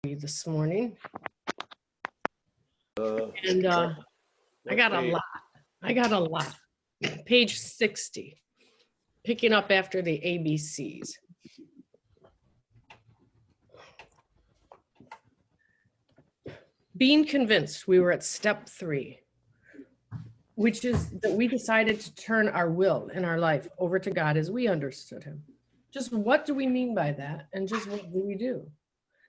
This morning, Uh, and I what got a page? lot. I got a lot. Page 60, picking up after the ABCs. Being convinced we were at step 3, which is that we decided to turn our will and our life over to God as we understood him. Just what do we mean by that? And just what do we do?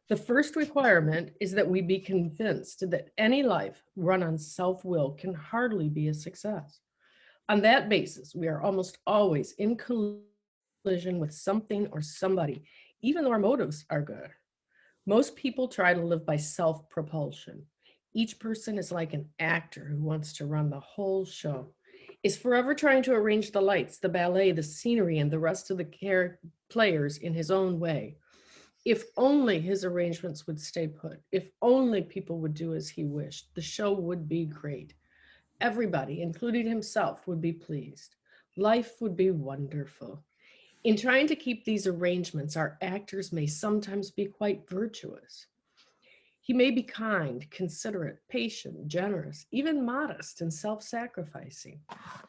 The first requirement is that we be convinced that any life run on self-will can hardly be a success. On that basis, we are almost always in collision with something or somebody, even though our motives are good. Most people try to live by self-propulsion. Each person is like an actor who wants to run the whole show, is forever trying to arrange the lights, the ballet, the scenery, and the rest of the players in his own way. If only his arrangements would stay put, if only people would do as he wished, the show would be great. Everybody, including himself, would be pleased. Life would be wonderful. In trying to keep these arrangements, our actors may sometimes be quite virtuous. He may be kind, considerate, patient, generous, even modest and self-sacrificing.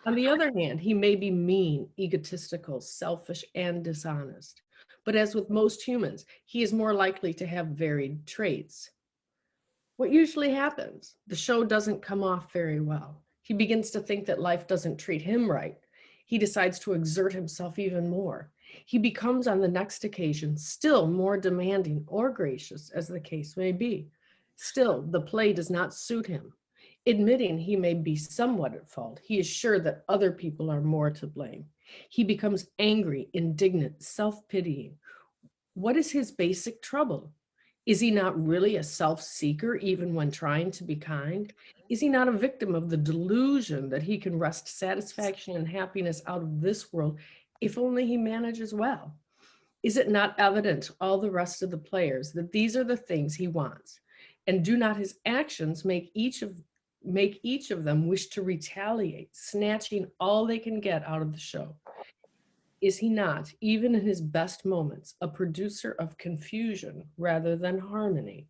On the other hand, he may be mean, egotistical, selfish, and dishonest. But as with most humans, he is more likely to have varied traits. What usually happens? The show doesn't come off very well. He begins to think that life doesn't treat him right. He decides to exert himself even more. He becomes on the next occasion still more demanding or gracious, as the case may be. Still, the play does not suit him. Admitting he may be somewhat at fault, he is sure that other people are more to blame. He becomes angry, indignant, self-pitying. What is his basic trouble? Is he not really a self-seeker even when trying to be kind? Is he not a victim of the delusion that he can wrest satisfaction and happiness out of this world if only he manages well? Is it not evident to all the rest of the players that these are the things he wants? And do not his actions make each of them wish to retaliate, snatching all they can get out of the show? Is he not, even in his best moments, a producer of confusion rather than harmony?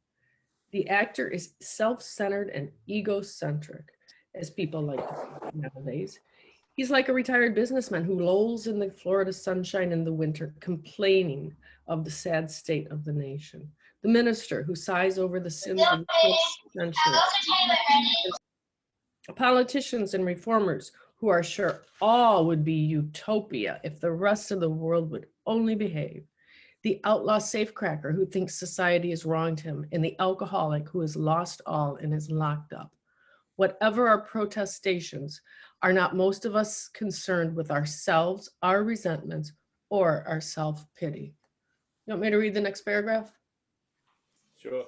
The actor is self-centered and egocentric, as people like to say nowadays. He's like a retired businessman who lolls in the Florida sunshine in the winter, complaining of the sad state of the nation. The minister who sighs over the sins of the 6th century. Politicians and reformers who are sure all would be utopia if the rest of the world would only behave. The outlaw safecracker who thinks society has wronged him, and the alcoholic who has lost all and is locked up. Whatever our protestations, are not most of us concerned with ourselves, our resentments, or our self-pity? You want me to read the next paragraph? Sure.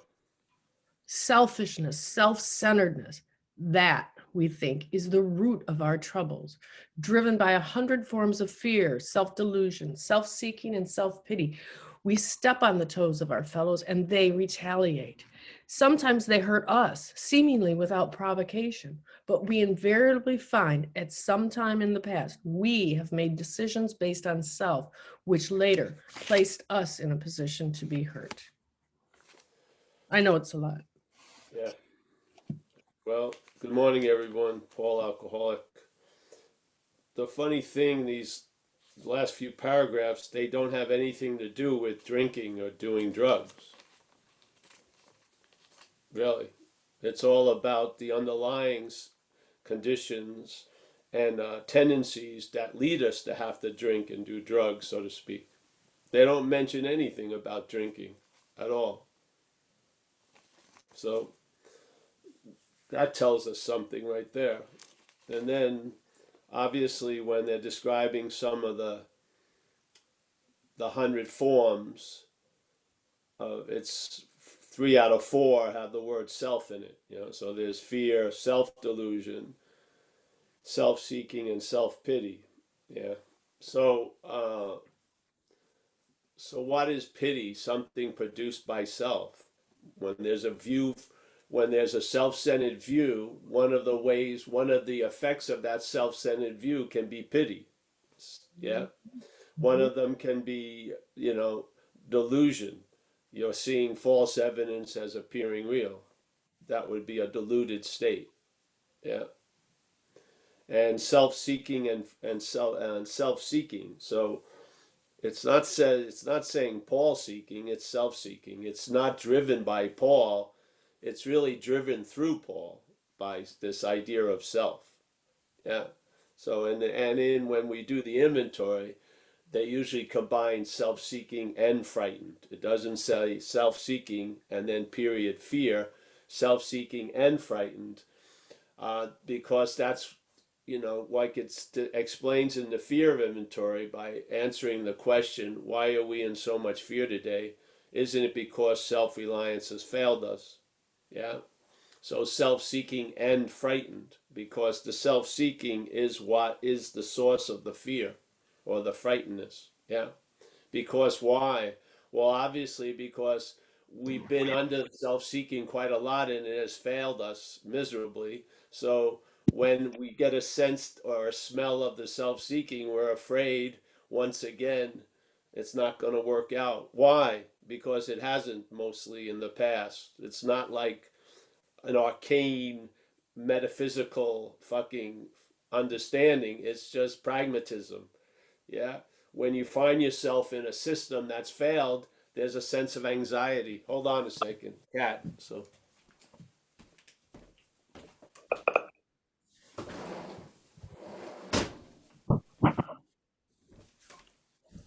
Selfishness, self-centeredness, that, we think, is the root of our troubles, driven by 100 forms of fear, self-delusion, self-seeking, and self-pity. We step on the toes of our fellows and they retaliate. Sometimes they hurt us, seemingly without provocation, but we invariably find at some time in the past, we have made decisions based on self, which later placed us in a position to be hurt. I know it's a lot. Yeah. Well, good morning, everyone. Paul, alcoholic. The funny thing, these last few paragraphs, they don't have anything to do with drinking or doing drugs. Really. It's all about the underlying conditions and tendencies that lead us to have to drink and do drugs, so to speak. They don't mention anything about drinking at all. So that tells us something right there. And then, obviously, when they're describing some of the 100 forms, it's 3 out of 4 have the word self in it. So there's fear, self-delusion, self-seeking, and self-pity. Yeah. So, so what is pity? Something produced by self. When there's a view, when there's a self-centered view, one of the effects of that self-centered view can be pity. Yeah. One of them can be, delusion. You're seeing false evidence as appearing real. That would be a deluded state. Yeah. And self-seeking and self-seeking. So it's not saying Paul seeking, it's self-seeking. It's not driven by Paul. It's really driven through Paul by this idea of self. Yeah. So and in when we do the inventory, they usually combine self-seeking and frightened. It doesn't say self-seeking and then period fear, self-seeking and frightened, because that's, like explains in the fear of inventory by answering the question, why are we in so much fear today? Isn't it because self-reliance has failed us? Yeah. So self-seeking and frightened, because the self-seeking is what is the source of the fear or the frightenedness. Yeah. Because why? Well, obviously because we've been under self-seeking quite a lot and it has failed us miserably. So when we get a sense or a smell of the self-seeking, we're afraid once again it's not going to work out. Why? Because it hasn't mostly in the past. It's not like an arcane metaphysical fucking understanding. It's just pragmatism. Yeah. When you find yourself in a system that's failed, there's a sense of anxiety. Hold on a second. Cat. So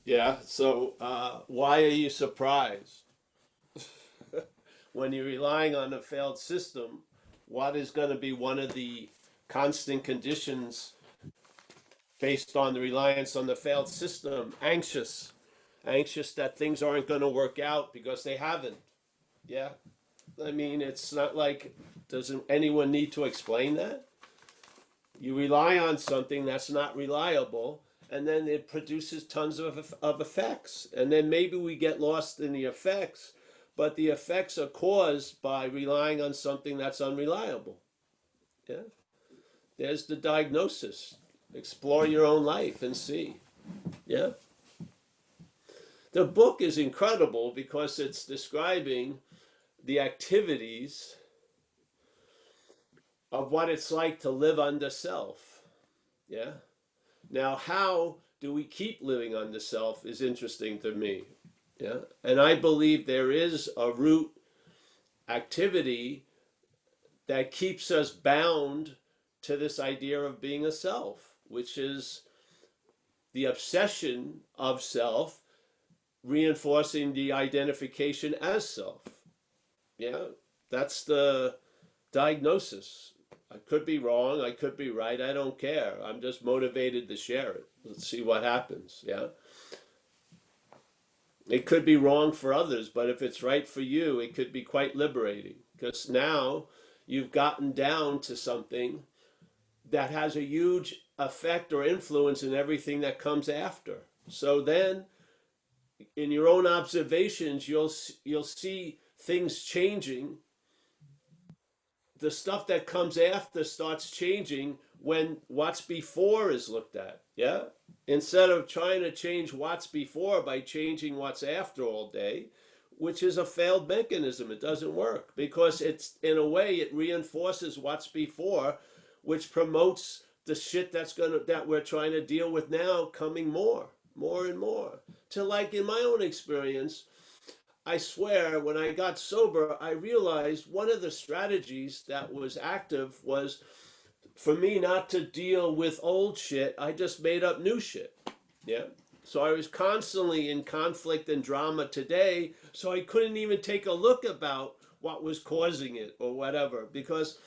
yeah. So why are you surprised? When you're relying on a failed system, what is going to be one of the constant conditions based on the reliance on the failed system? Anxious. Anxious that things aren't going to work out because they haven't. Yeah. I mean, it's not like, doesn't anyone need to explain that? You rely on something that's not reliable, and then it produces tons of effects. And then maybe we get lost in the effects, but the effects are caused by relying on something that's unreliable. Yeah. There's the diagnosis. Explore your own life and see. Yeah. The book is incredible because it's describing the activities of what it's like to live under self. Yeah. Now, how do we keep living under self is interesting to me. Yeah. And I believe there is a root activity that keeps us bound to this idea of being a self, which is the obsession of self reinforcing the identification as self. Yeah. That's the diagnosis. I could be wrong. I could be right. I don't care. I'm just motivated to share it. Let's see what happens. Yeah. It could be wrong for others, but if it's right for you, it could be quite liberating because now you've gotten down to something that has a huge effect or influence in everything that comes after. So then in your own observations, you'll see things changing. The stuff that comes after starts changing when what's before is looked at. Yeah. Instead of trying to change what's before by changing what's after all day, which is a failed mechanism. It doesn't work because it's, in a way, it reinforces what's before, which promotes the shit that we're trying to deal with now coming more and more. To, like, in my own experience, I swear, when I got sober, I realized one of the strategies that was active was for me not to deal with old shit. I just made up new shit. Yeah. So I was constantly in conflict and drama today, so I couldn't even take a look about what was causing it or whatever because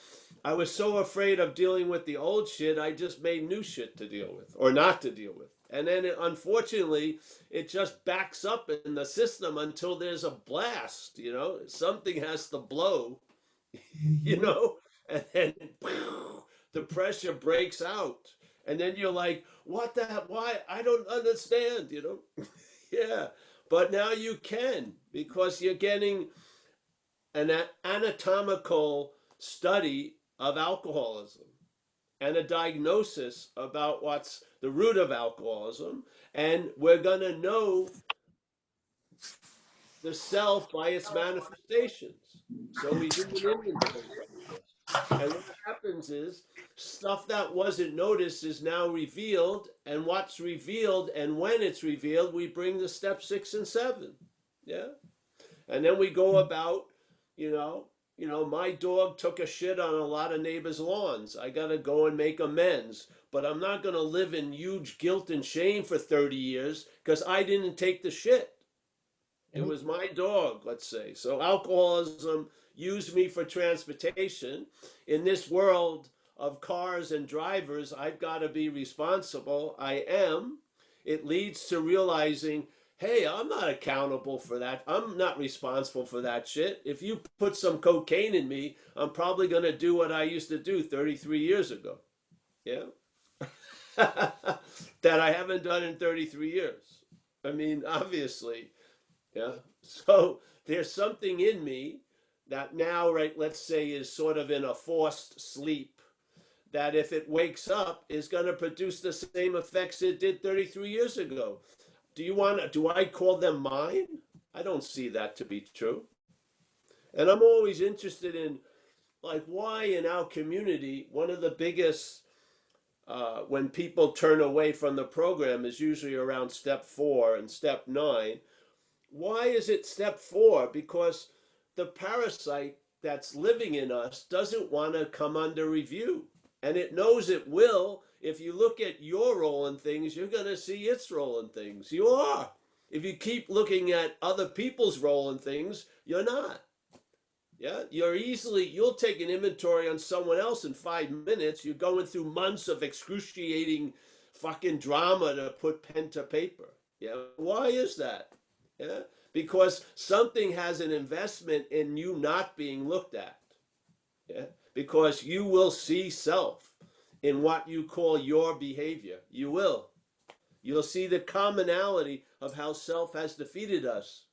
I was so afraid of dealing with the old shit, I just made new shit to deal with or not to deal with. And then unfortunately, it just backs up in the system until there's a blast, something has to blow, you know, and then the pressure breaks out. And then you're like, what the hell? Why? I don't understand. Yeah. But now you can because you're getting an anatomical study of alcoholism and a diagnosis about what's the root of alcoholism. And we're going to know the self by its manifestations. So we do an inventory process. And what happens is stuff that wasn't noticed is now revealed, and what's revealed and when it's revealed, we bring the step 6 and 7. Yeah. And then we go about, you know, my dog took a shit on a lot of neighbors' lawns. I got to go and make amends. But I'm not going to live in huge guilt and shame for 30 years because I didn't take the shit. It was my dog, let's say. So alcoholism used me for transportation. In this world of cars and drivers, I've got to be responsible. I am. It leads to realizing, hey, I'm not accountable for that. I'm not responsible for that shit. If you put some cocaine in me, I'm probably going to do what I used to do 33 years ago. Yeah. That I haven't done in 33 years. I mean, obviously. Yeah. So there's something in me that now, right, let's say is sort of in a forced sleep that if it wakes up is going to produce the same effects it did 33 years ago. Do I call them mine? I don't see that to be true. And I'm always interested in like why in our community, one of the biggest when people turn away from the program is usually around step 4 and step 9. Why is it step 4? Because the parasite that's living in us doesn't want to come under review. And it knows it will. If you look at your role in things, you're going to see its role in things. You are. If you keep looking at other people's role in things, you're not. Yeah, you'll take an inventory on someone else in 5 minutes. You're going through months of excruciating fucking drama to put pen to paper. Yeah, why is that? Yeah, because something has an investment in you not being looked at. Yeah, because you will see self in what you call your behavior. You will. You'll see the commonality of how self has defeated us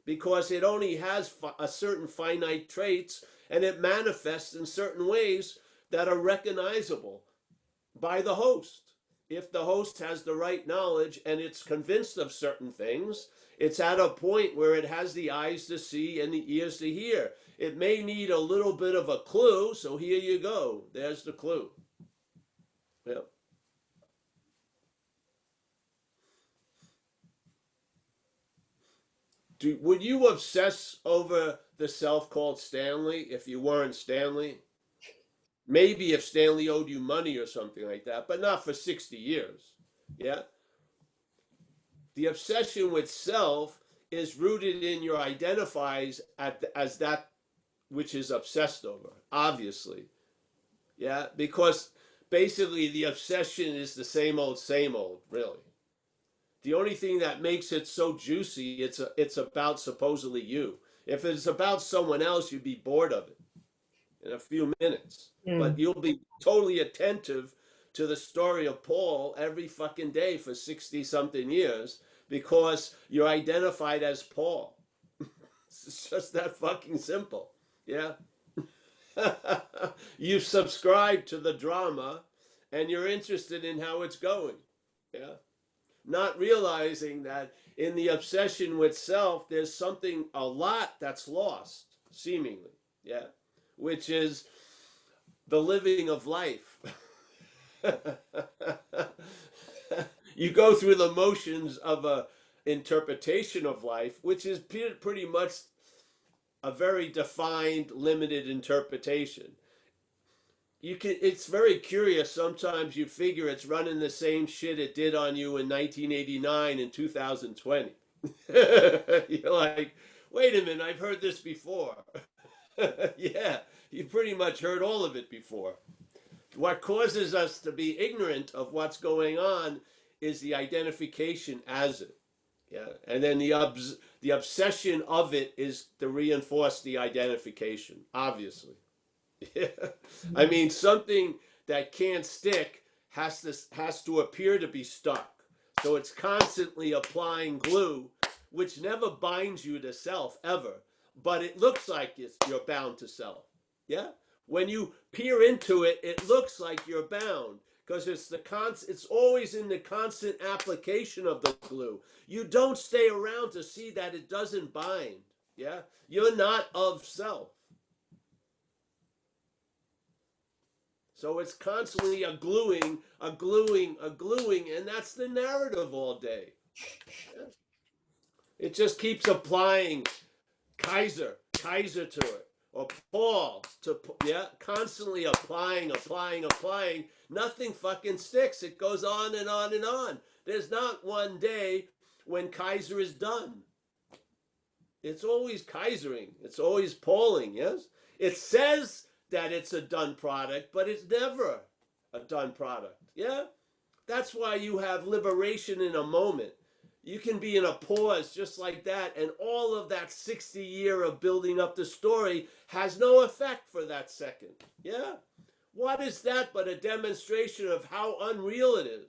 because it only has a certain finite traits and it manifests in certain ways that are recognizable by the host. If the host has the right knowledge and it's convinced of certain things, it's at a point where it has the eyes to see and the ears to hear. It may need a little bit of a clue, so here you go. There's the clue. Yeah. Would you obsess over the self called Stanley if you weren't Stanley? Maybe if Stanley owed you money or something like that, but not for 60 years. Yeah? The obsession with self is rooted in your identifies as that which is obsessed over, obviously. Yeah? Because basically the obsession is the same old, really. The only thing that makes it so juicy, it's about supposedly you. If it's about someone else, you'd be bored of it in a few minutes. But you'll be totally attentive to the story of Paul every fucking day for 60 something years because you're identified as Paul. It's just that fucking simple. Yeah. You subscribe to the drama and you're interested in how it's going. Yeah. Not realizing that in the obsession with self, there's something, a lot that's lost, seemingly. Yeah. Which is the living of life. You go through the motions of a interpretation of life, which is pretty much a very defined, limited interpretation. It's very curious. Sometimes you figure it's running the same shit it did on you in 1989 and 2020. You're like, wait a minute, I've heard this before. Yeah, you pretty much heard all of it before. What causes us to be ignorant of what's going on is the identification as it. Yeah, and then the obsession of it is to reinforce the identification, obviously. Yeah. I mean, something that can't stick has to appear to be stuck. So it's constantly applying glue, which never binds you to self ever, but it looks like you're bound to self. Yeah? When you peer into it, it looks like you're bound because it's always in the constant application of the glue. You don't stay around to see that it doesn't bind. Yeah, you're not of self. So it's constantly a gluing, and that's the narrative all day. Yeah. It just keeps applying Kaiser to it, or Paul to, yeah, constantly applying. Nothing fucking sticks. It goes on and on and on. There's not one day when Kaiser is done. It's always Kaisering. It's always Pauling, yes? It says that it's a done product, but it's never a done product, yeah? That's why you have liberation in a moment. You can be in a pause just like that, and all of that 60 year of building up the story has no effect for that second. Yeah? What is that but a demonstration of how unreal it is?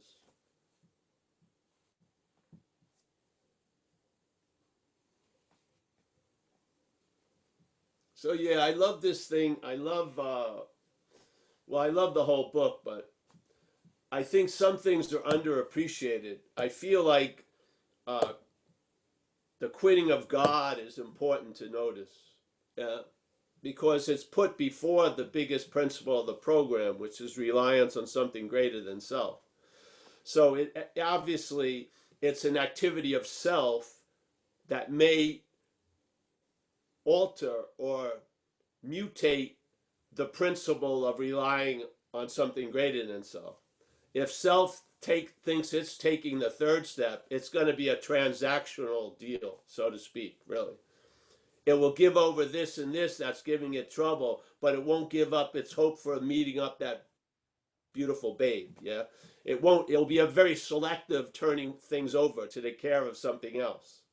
So yeah, I love this thing. I love the whole book, but I think some things are underappreciated. I feel like uh, the quitting of God is important to notice. Yeah, because it's put before the biggest principle of the program, which is reliance on something greater than self. So it obviously it's an activity of self that may alter or mutate the principle of relying on something greater than self. If self thinks it's taking the third step, it's going to be a transactional deal, so to speak, really. It will give over this and this that's giving it trouble, but it won't give up its hope for meeting up that beautiful babe, yeah? It won't, it'll be a very selective turning things over to the care of something else.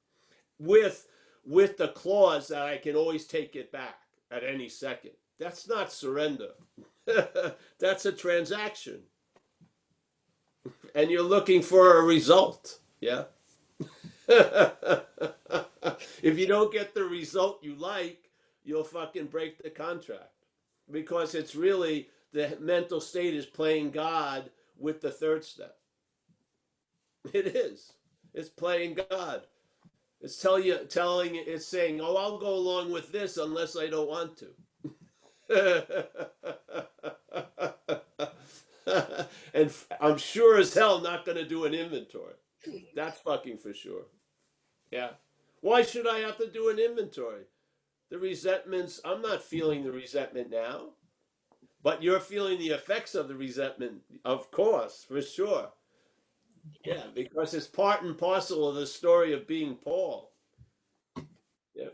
With the clause that I can always take it back at any second. That's not surrender. That's a transaction. And you're looking for a result, yeah? If you don't get the result you like, you'll fucking break the contract. Because it's really the mental state is playing God with the third step. It is. It's playing God. It's it's saying, oh, I'll go along with this unless I don't want to. And I'm sure as hell not going to do an inventory. That's fucking for sure. Yeah. Why should I have to do an inventory? The resentments, I'm not feeling the resentment now, but you're feeling the effects of the resentment, of course, for sure. Yeah, because it's part and parcel of the story of being Paul. Yeah.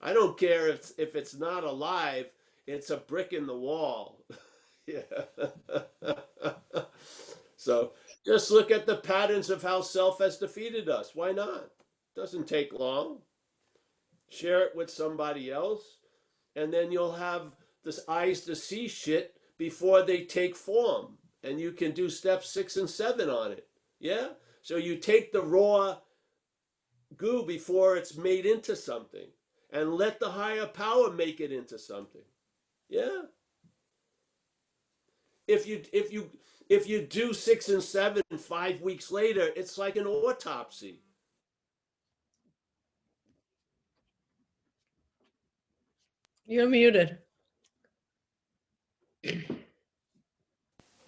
I don't care if it's not alive, it's a brick in the wall. Yeah. So just look at the patterns of how self has defeated us. Why not? Doesn't take long. Share it with somebody else, and then you'll have the eyes to see shit before they take form. And you can do steps 6 and 7 on it. Yeah? So you take the raw goo before it's made into something, and let the higher power make it into something. Yeah? If you do 6 and 7 5 weeks later, it's like an autopsy. You're muted.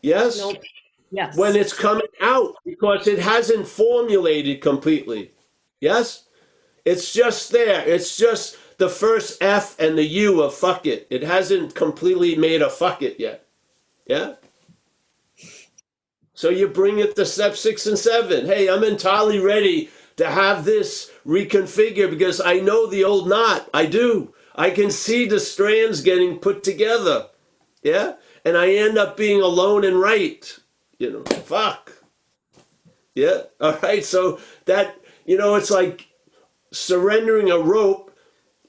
Yes? Nope. Yes. When it's coming out, because it hasn't formulated completely. Yes? It's just there. It's just the first F and the U of fuck it. It hasn't completely made a fuck it yet. Yeah? So you bring it to step 6 and 7. Hey, I'm entirely ready to have this reconfigured because I know the old knot. I do. I can see the strands getting put together. Yeah? And I end up being alone and right. Fuck. Yeah? All right. So that, it's like surrendering a rope.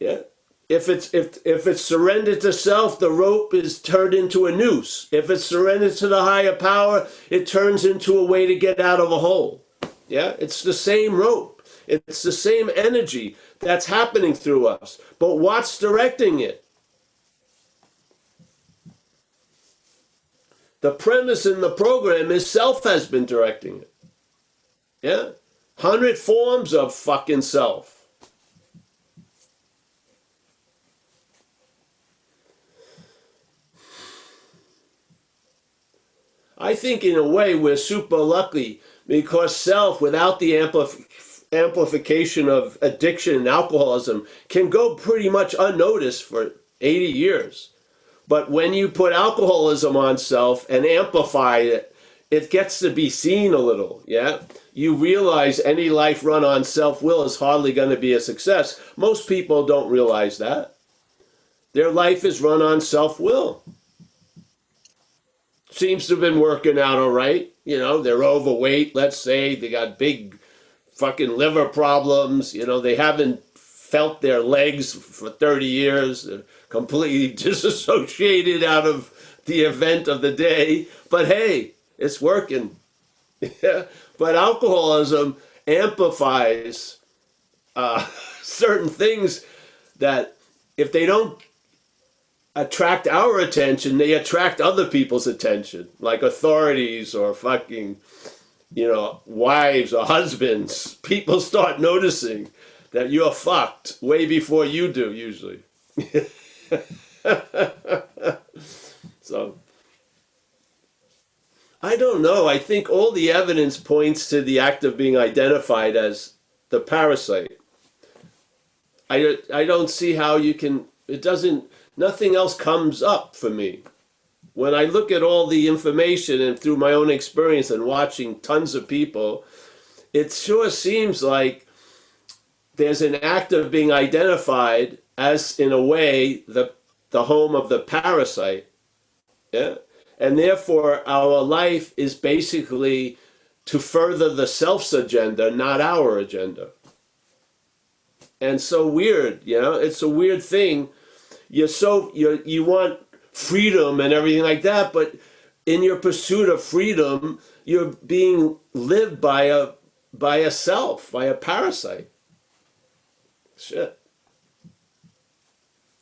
Yeah? If it's surrendered to self, the rope is turned into a noose. If it's surrendered to the higher power, it turns into a way to get out of a hole. Yeah, it's the same rope. It's the same energy that's happening through us. But what's directing it? The premise in the program is self has been directing it. Yeah? 100 forms of fucking self. I think in a way we're super lucky because self, without the amplification of addiction and alcoholism, can go pretty much unnoticed for 80 years. But when you put alcoholism on self and amplify it, it gets to be seen a little, yeah? You realize any life run on self-will is hardly going to be a success. Most people don't realize that. Their life is run on self-will. Seems to have been working out all right. You know, they're overweight, let's say. They got big fucking liver problems. You know, they haven't felt their legs for 30 years. They're completely disassociated out of the event of the day. But hey, it's working. Yeah. But alcoholism amplifies certain things that if they don't attract our attention, they attract other people's attention, like authorities or fucking, you know, wives or husbands. People start noticing that you're fucked way before you do, usually. So, I don't know. I think all the evidence points to the act of being identified as the parasite. I don't see how you can, it doesn't, nothing else comes up for me. When I look at all the information and through my own experience and watching tons of people, it sure seems like there's an act of being identified as, in a way, the home of the parasite. Yeah? And therefore, our life is basically to further the self's agenda, not our agenda. And so weird, you know, it's a weird thing. You want freedom and everything like that, but in your pursuit of freedom, you're being lived by a self, by a parasite. Shit.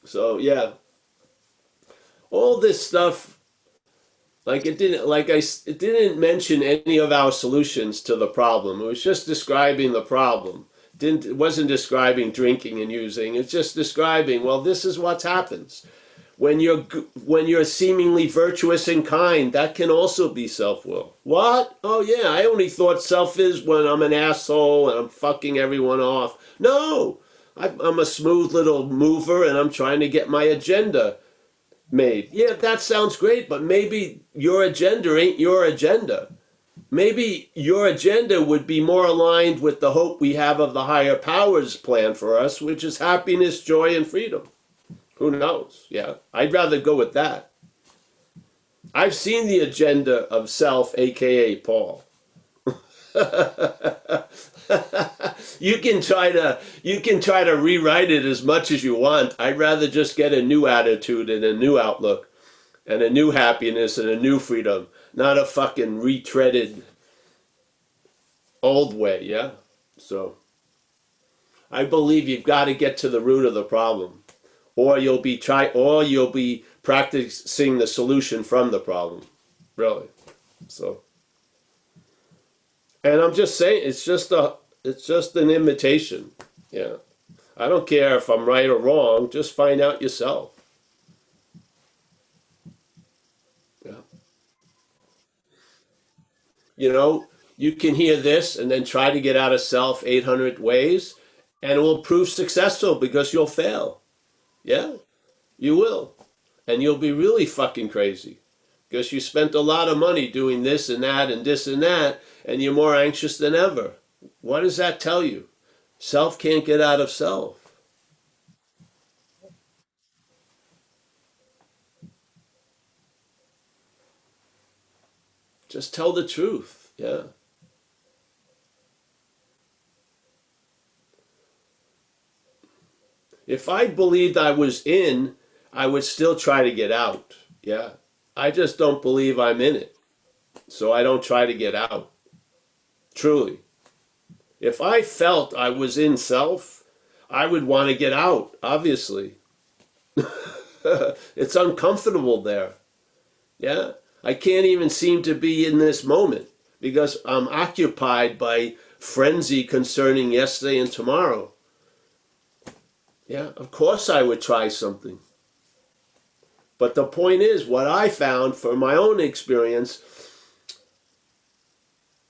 So yeah, all this stuff, it didn't mention any of our solutions to the problem. It was just describing the problem. It wasn't describing drinking and using. It's just describing, well, this is what happens. When you're seemingly virtuous and kind, that can also be self-will. What? Oh yeah, I only thought self is when I'm an asshole and I'm fucking everyone off. No, I'm a smooth little mover and I'm trying to get my agenda made. Yeah, that sounds great, but maybe your agenda ain't your agenda. Maybe your agenda would be more aligned with the hope we have of the higher powers plan for us, which is happiness, joy, and freedom. Who knows? Yeah, I'd rather go with that. I've seen the agenda of self, aka Paul. You can try to rewrite it as much as you want. I'd rather just get a new attitude and a new outlook and a new happiness and a new freedom, not a fucking retreaded old way, yeah? So I believe you've got to get to the root of the problem. Or you'll be practicing the solution from the problem. Really. So, and I'm just saying, it's just an imitation. Yeah. I don't care if I'm right or wrong, just find out yourself. Yeah. You know, you can hear this and then try to get out of self 800 ways, and it will prove successful because you'll fail. Yeah, you will. And you'll be really fucking crazy because you spent a lot of money doing this and that and this and that, and you're more anxious than ever. What does that tell you? Self can't get out of self. Just tell the truth. Yeah. If I believed I was in, I would still try to get out. Yeah. I just don't believe I'm in it. So I don't try to get out. Truly. If I felt I was in self, I would want to get out, obviously. It's uncomfortable there. Yeah. I can't even seem to be in this moment because I'm occupied by frenzy concerning yesterday and tomorrow. Yeah, of course I would try something. But the point is, what I found from my own experience,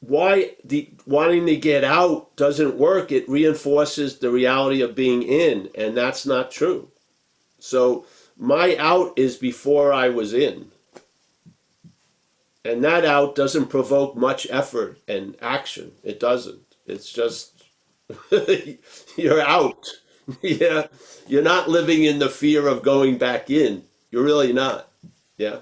wanting to get out doesn't work. It reinforces the reality of being in, and that's not true. So my out is before I was in. And that out doesn't provoke much effort and action. It doesn't. It's just you're out. Yeah. You're not living in the fear of going back in. You're really not. Yeah.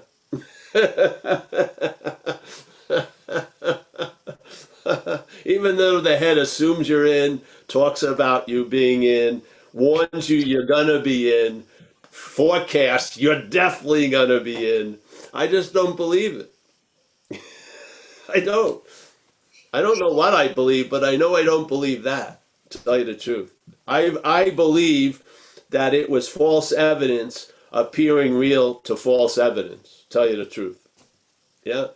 Even though the head assumes you're in, talks about you being in, warns you you're gonna be in, forecasts you're definitely gonna be in. I just don't believe it. I don't. I don't know what I believe, but I know I don't believe that, to tell you the truth. I believe that it was false evidence appearing real to false evidence, to tell you the truth. Yeah.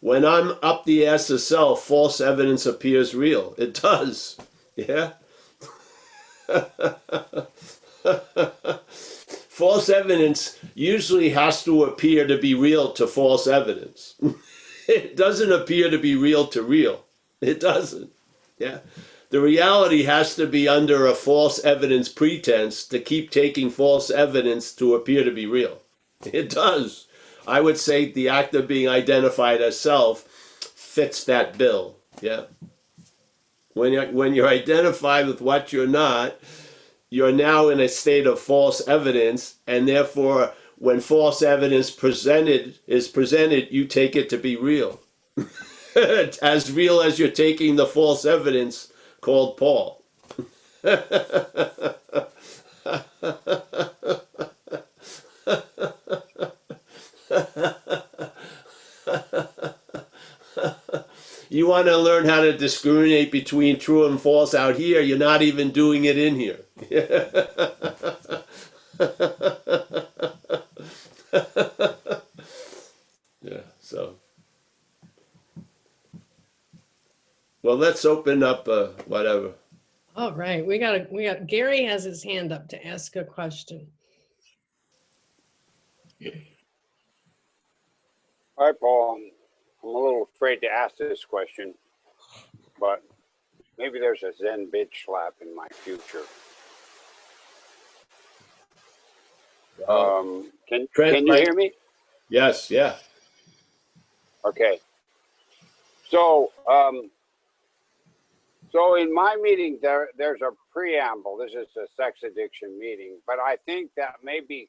When I'm up the ass of self, false evidence appears real. It does. Yeah. False evidence usually has to appear to be real to false evidence. It doesn't appear to be real to real. It doesn't. Yeah. The reality has to be under a false evidence pretense to keep taking false evidence to appear to be real. It does. I would say the act of being identified as self fits that bill. Yeah. When you're identified with what you're not, you're now in a state of false evidence, and therefore when false evidence is presented, you take it to be real. As real as you're taking the false evidence called Paul. You want to learn how to discriminate between true and false out here, you're not even doing it in here. Yeah, so. Well, let's open up whatever. All right, we got Gary has his hand up to ask a question. Hi, Paul. I'm a little afraid to ask this question, but maybe there's a Zen bitch slap in my future. Can you hear me? Yes, yeah. Okay. So, so in my meeting, there's a preamble. This is a sex addiction meeting, but I think that maybe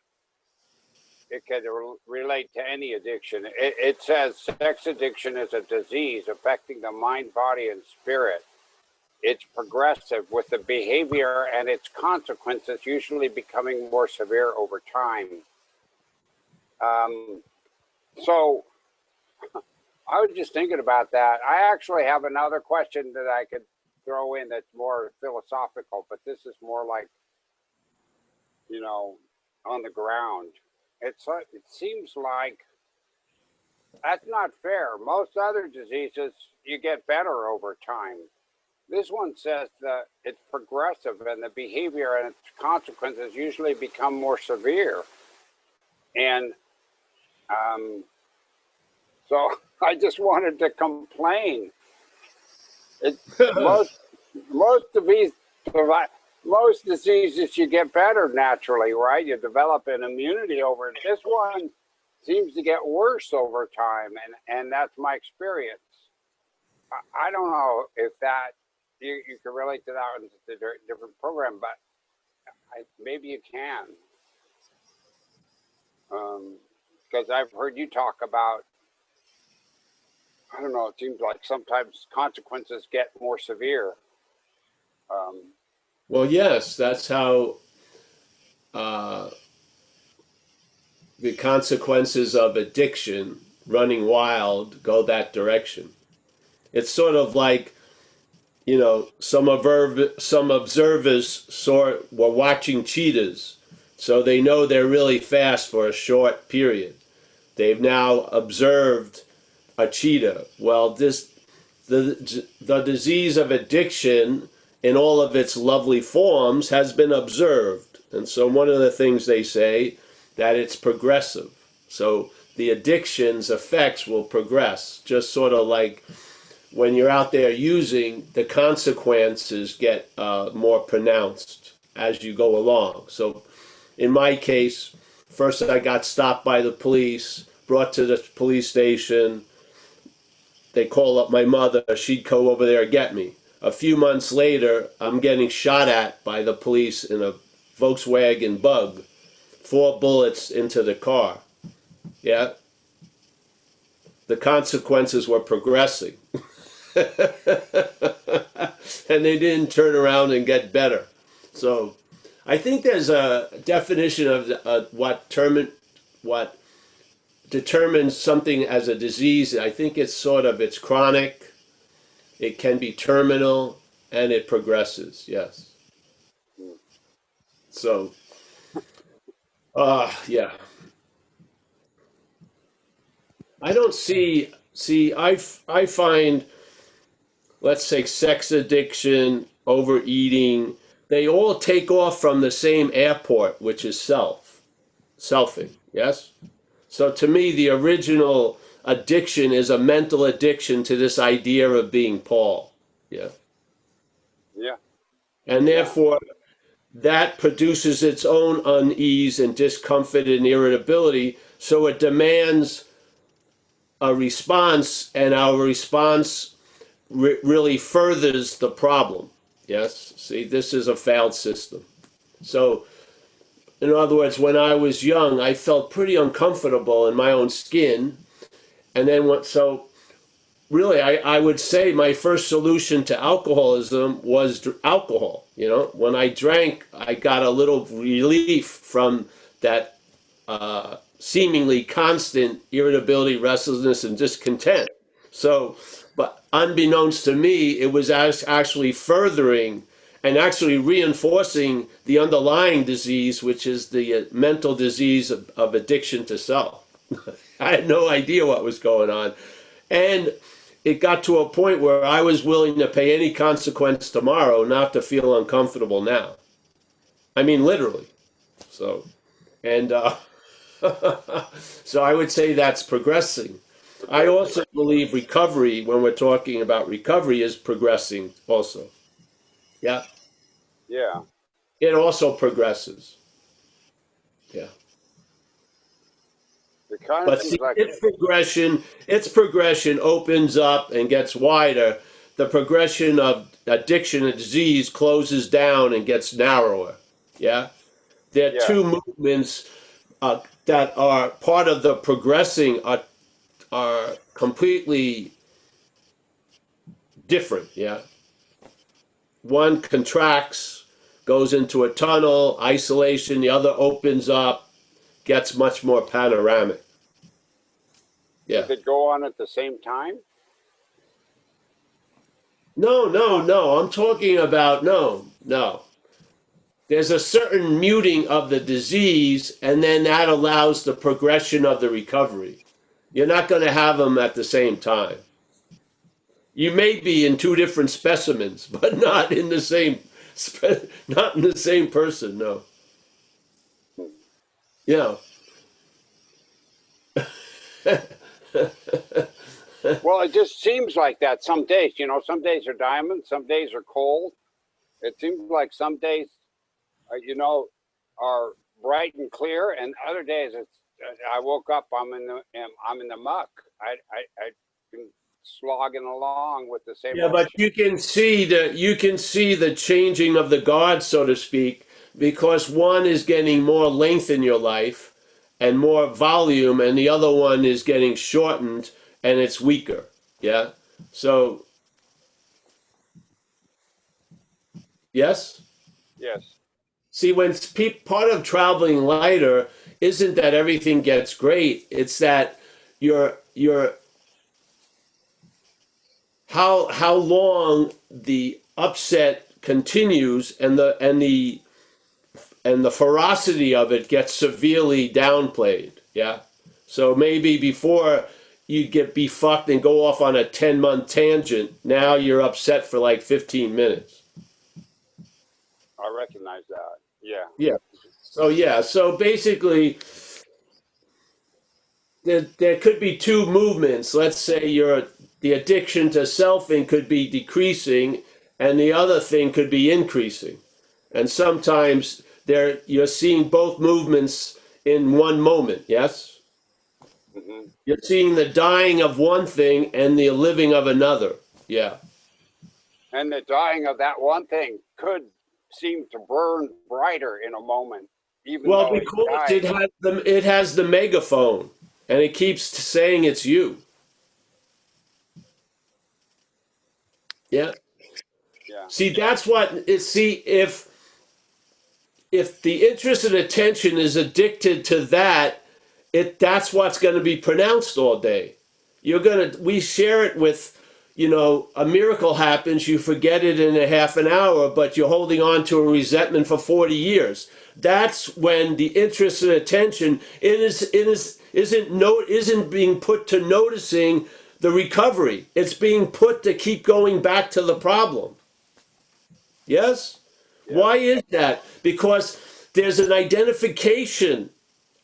it could relate to any addiction. It says sex addiction is a disease affecting the mind, body, and spirit. It's progressive with the behavior and its consequences usually becoming more severe over time. So I was just thinking about that. I actually have another question that I could throw in that's more philosophical, but this is more like, you know, on the ground. It seems like that's not fair. Most other diseases, you get better over time. This one says that it's progressive and the behavior and its consequences usually become more severe. And so I just wanted to complain. Most diseases you get better naturally, right? You develop an immunity over it. This one seems to get worse over time, and that's my experience. I don't know if that you can relate to that in a different program, but maybe you can, because I've heard you talk about. I don't know. It seems like sometimes consequences get more severe. Well, yes, that's how the consequences of addiction, running wild, go that direction. It's sort of like, you know, some observers were watching cheetahs, so they know they're really fast for a short period. They've now observed a cheetah. Well, the disease of addiction in all of its lovely forms has been observed. And so one of the things they say that it's progressive. So the addiction's effects will progress, just sort of like when you're out there using, the consequences get more pronounced as you go along. So in my case, first I got stopped by the police, brought to the police station. They call up my mother. She'd go over there and get me. A few months later, I'm getting shot at by the police in a Volkswagen Bug. 4 bullets into the car. Yeah. The consequences were progressing. And they didn't turn around and get better. So I think there's a definition of what determines something as a disease. I think it's chronic, it can be terminal, and it progresses. Yes. So, yeah. I don't see. I find, let's say, sex addiction, overeating. They all take off from the same airport, which is selfing. Yes. So to me, the original addiction is a mental addiction to this idea of being Paul. Yeah. Yeah. And therefore, that produces its own unease and discomfort and irritability. So it demands a response, and our response really furthers the problem. Yes. See, this is a failed system. So, in other words, when I was young, I felt pretty uncomfortable in my own skin. And then really, I would say my first solution to alcoholism was alcohol. When I drank, I got a little relief from that seemingly constant irritability, restlessness, and discontent. So, but unbeknownst to me, it was actually furthering and actually reinforcing the underlying disease, which is the mental disease of addiction to self. I had no idea what was going on. And it got to a point where I was willing to pay any consequence tomorrow not to feel uncomfortable now. I mean, literally. So, and so I would say that's progressing. I also believe recovery, when we're talking about recovery, is progressing also. Yeah. Yeah. It also progresses. Yeah. It kind of But seems see, like its progression opens up and gets wider. The progression of addiction and disease closes down and gets narrower. Yeah. There are two movements that are part of the progressing are completely different. Yeah. One contracts, goes into a tunnel, isolation. The other opens up, gets much more panoramic. Yeah. Could go on at the same time? No. I'm talking about no. There's a certain muting of the disease, and then that allows the progression of the recovery. You're not going to have them at the same time. You may be in two different specimens, but not in the same person. No. Yeah. Well, it just seems like that some days. Some days are diamonds, some days are cold. It seems like some days, are bright and clear, and other days I woke up, I'm in the muck. I been slogging along with the same. Yeah, but you can see the changing of the guard, so to speak, because one is getting more length in your life and more volume, and the other one is getting shortened and it's weaker. Yeah. So, yes. Yes. See, when part of traveling lighter isn't that everything gets great; it's that you're how long the upset continues and the ferocity of it gets severely downplayed. Yeah. So maybe before you'd be fucked and go off on a 10-month tangent, now you're upset for like 15 minutes. I recognize that. Yeah. Yeah. So basically, there could be two movements. Let's say the addiction to selfing could be decreasing, and the other thing could be increasing. And sometimes you're seeing both movements in one moment. Yes, Hmm. you're seeing the dying of one thing and the living of another. Yeah. And the dying of that one thing could seem to burn brighter in a moment, even Well, though it's because dying. it has the megaphone, and it keeps saying it's you. Yeah. Yeah. See, that's what it. See, if the interest and attention is addicted to that, that's what's going to be pronounced all day. We share it with, a miracle happens, you forget it in a half an hour, but you're holding on to a resentment for 40 years. That's when the interest and attention isn't being put to noticing the recovery. It's being put to keep going back to the problem. Yes? Yeah. Why is that? Because there's an identification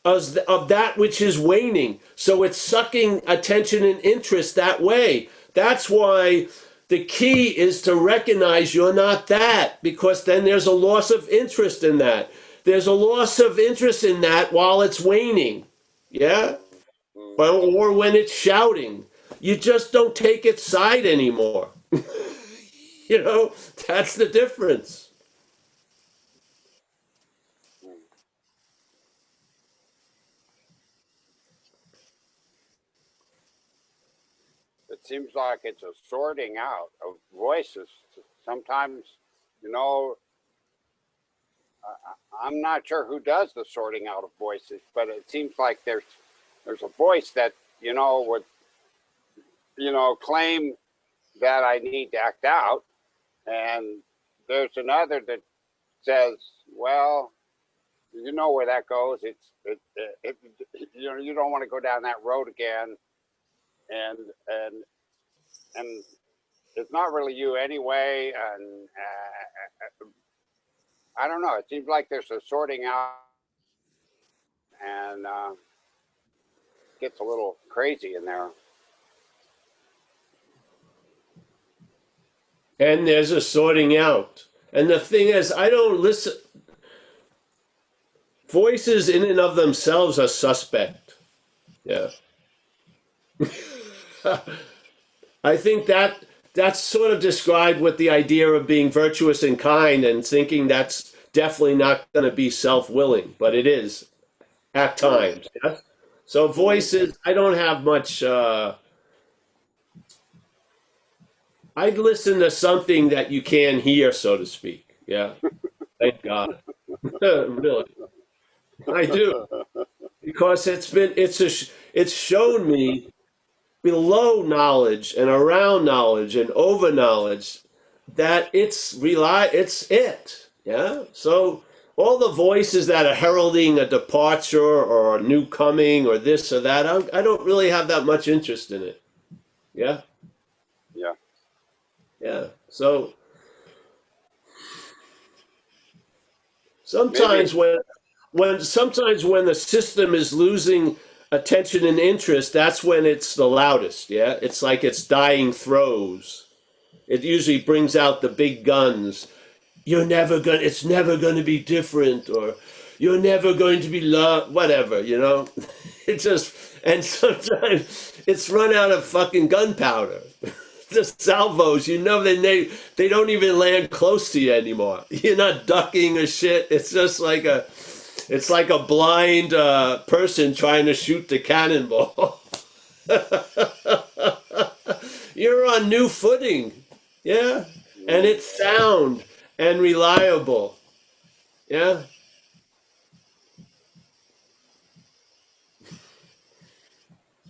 of that which is waning. So it's sucking attention and interest that way. That's why the key is to recognize you're not that, because then there's a loss of interest in that. There's a loss of interest in that while it's waning. Yeah? Mm. Or when it's shouting. You just don't take its side anymore. That's the difference. Mm. It seems like it's a sorting out of voices. Sometimes, you know, I'm not sure who does the sorting out of voices, but it seems like there's a voice that would claim that I need to act out, and there's another that says, well, you know where that goes. You don't want to go down that road again, and and and it's not really you anyway. And I don't know. It seems like there's a sorting out, and gets a little crazy in there. And there's a sorting out. And the thing is, I don't listen. Voices in and of themselves are suspect. Yeah. I think that's sort of described with the idea of being virtuous and kind and thinking that's definitely not going to be self-willing, but it is at times. Yeah? So voices, I don't have much. I'd listen to something that you can hear, so to speak. Yeah. Thank God. Really. I do. Because it's shown me below knowledge and around knowledge and over knowledge that it's it. Yeah. So all the voices that are heralding a departure or a new coming or this or that, I don't really have that much interest in it. Yeah. Yeah. Yeah. So Maybe. sometimes when the system is losing attention and interest, that's when it's the loudest. Yeah, it's like it's dying throes. It usually brings out the big guns. It's never gonna be different, or you're never going to be loved, whatever. It just, and sometimes it's run out of fucking gunpowder. The salvos, they don't even land close to you anymore. You're not ducking or shit. It's like a blind person trying to shoot the cannonball. You're on new footing, yeah, and it's sound and reliable, yeah.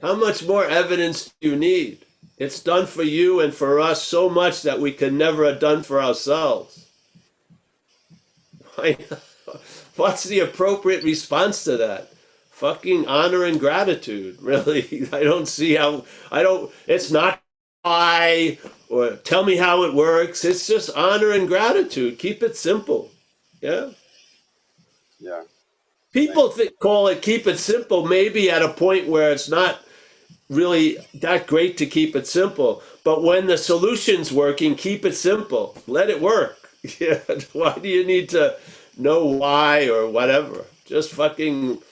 How much more evidence do you need? It's done for you and for us so much that we could never have done for ourselves. What's the appropriate response to that? fucking honor and gratitude. Really, I don't see how. I don't. It's not why or tell me how it works. It's just honor and gratitude. Keep it simple. Yeah. Yeah. People call it keep it simple. Maybe at a point where it's not really that great to keep it simple. But when the solution's working, keep it simple. Let it work. Yeah. Why do you need to know why or whatever? Just fucking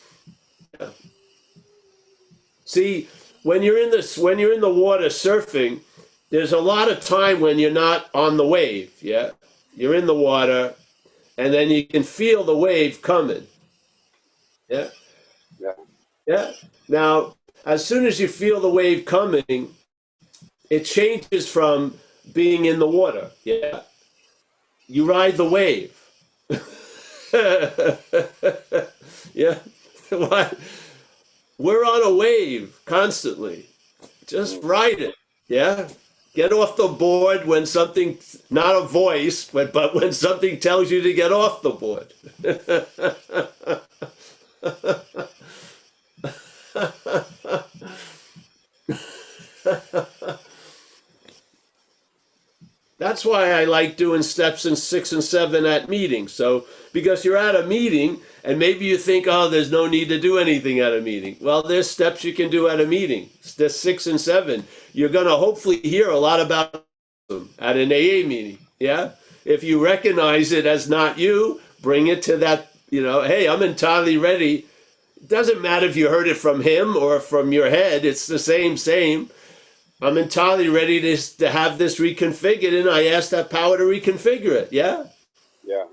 see when you're in the water surfing, there's a lot of time when you're not on the wave. Yeah. You're in the water and then you can feel the wave coming. Yeah. Yeah. Yeah. Now, as soon as you feel the wave coming, it changes from being in the water. Yeah. You ride the wave. Yeah. Why? We're on a wave constantly. Just ride it. Yeah. Get off the board when something, not a voice, but when something tells you to get off the board. That's why I like doing steps in 6 and 7 at meetings. So, because you're at a meeting and maybe you think, oh, there's no need to do anything at a meeting. Well, there's steps you can do at a meeting. There's 6 and 7. You're going to hopefully hear a lot about them at an AA meeting. Yeah. If you recognize it as not you, bring it to that, hey, I'm entirely ready. It doesn't matter if you heard it from him or from your head. It's the same. I'm entirely ready to have this reconfigured, and I ask that power to reconfigure it. Yeah? Yeah.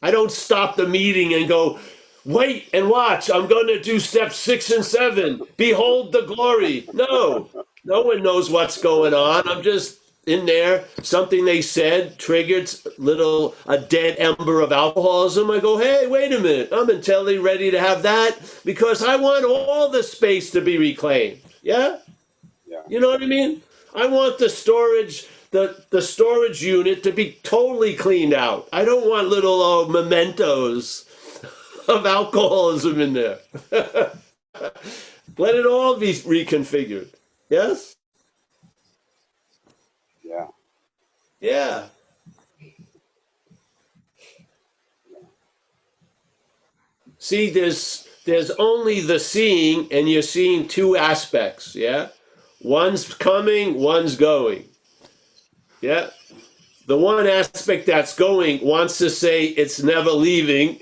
I don't stop the meeting and go, wait and watch. I'm going to do steps 6 and 7. Behold the glory. No one knows what's going on. I'm just in there. Something they said triggered a dead ember of alcoholism. I go, hey, wait a minute. I'm entirely ready to have that because I want all the space to be reclaimed. Yeah? You know what I mean? I want the storage unit to be totally cleaned out. I don't want little mementos of alcoholism in there. Let it all be reconfigured. Yes? Yeah. Yeah. See, there's only the seeing, and you're seeing two aspects, yeah? One's coming, one's going. Yeah. The one aspect that's going wants to say it's never leaving.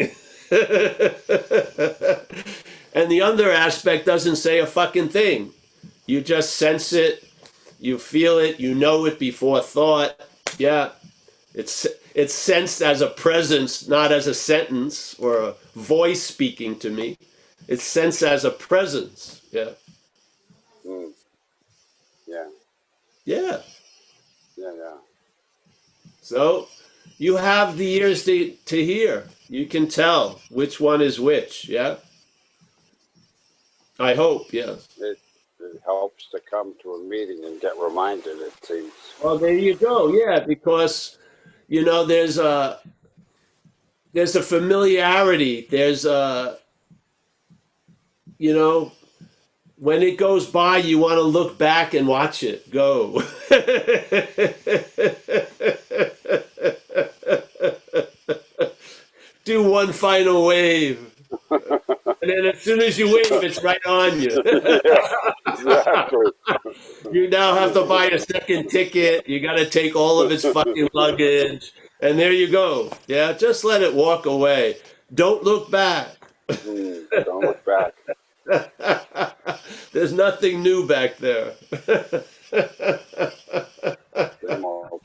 And the other aspect doesn't say a fucking thing. You just sense it, you feel it, you know it before thought. Yeah. It's sensed as a presence, not as a sentence or a voice speaking to me. It's sensed as a presence. Yeah. Mm. Yeah. Yeah. Yeah. So you have the ears to hear. You can tell which one is which. Yeah. I hope. Yes. It helps to come to a meeting and get reminded, it seems. Well, there you go. Yeah, because there's a familiarity. There's when it goes by, you want to look back and watch it go. Do one final wave. And then as soon as you wave, it's right on you. Yeah, exactly. You now have to buy a second ticket. You got to take all of its fucking luggage. And there you go. Yeah, just let it walk away. Don't look back. Don't look back. There's nothing new back there.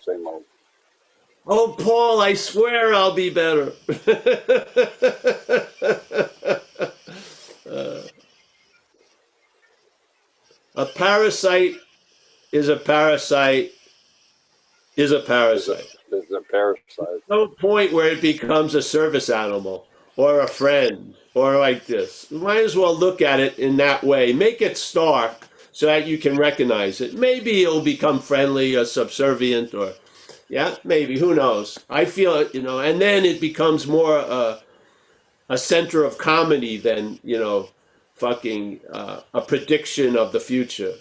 Same old. Oh, Paul, I swear I'll be better. A parasite is a parasite is a parasite. There's a parasite. No point where it becomes a service animal or a friend or like this. You might as well look at it in that way. Make it stark so that you can recognize it. Maybe it'll become friendly or subservient or, yeah, maybe. Who knows? I feel it, and then it becomes more a center of comedy than, fucking a prediction of the future,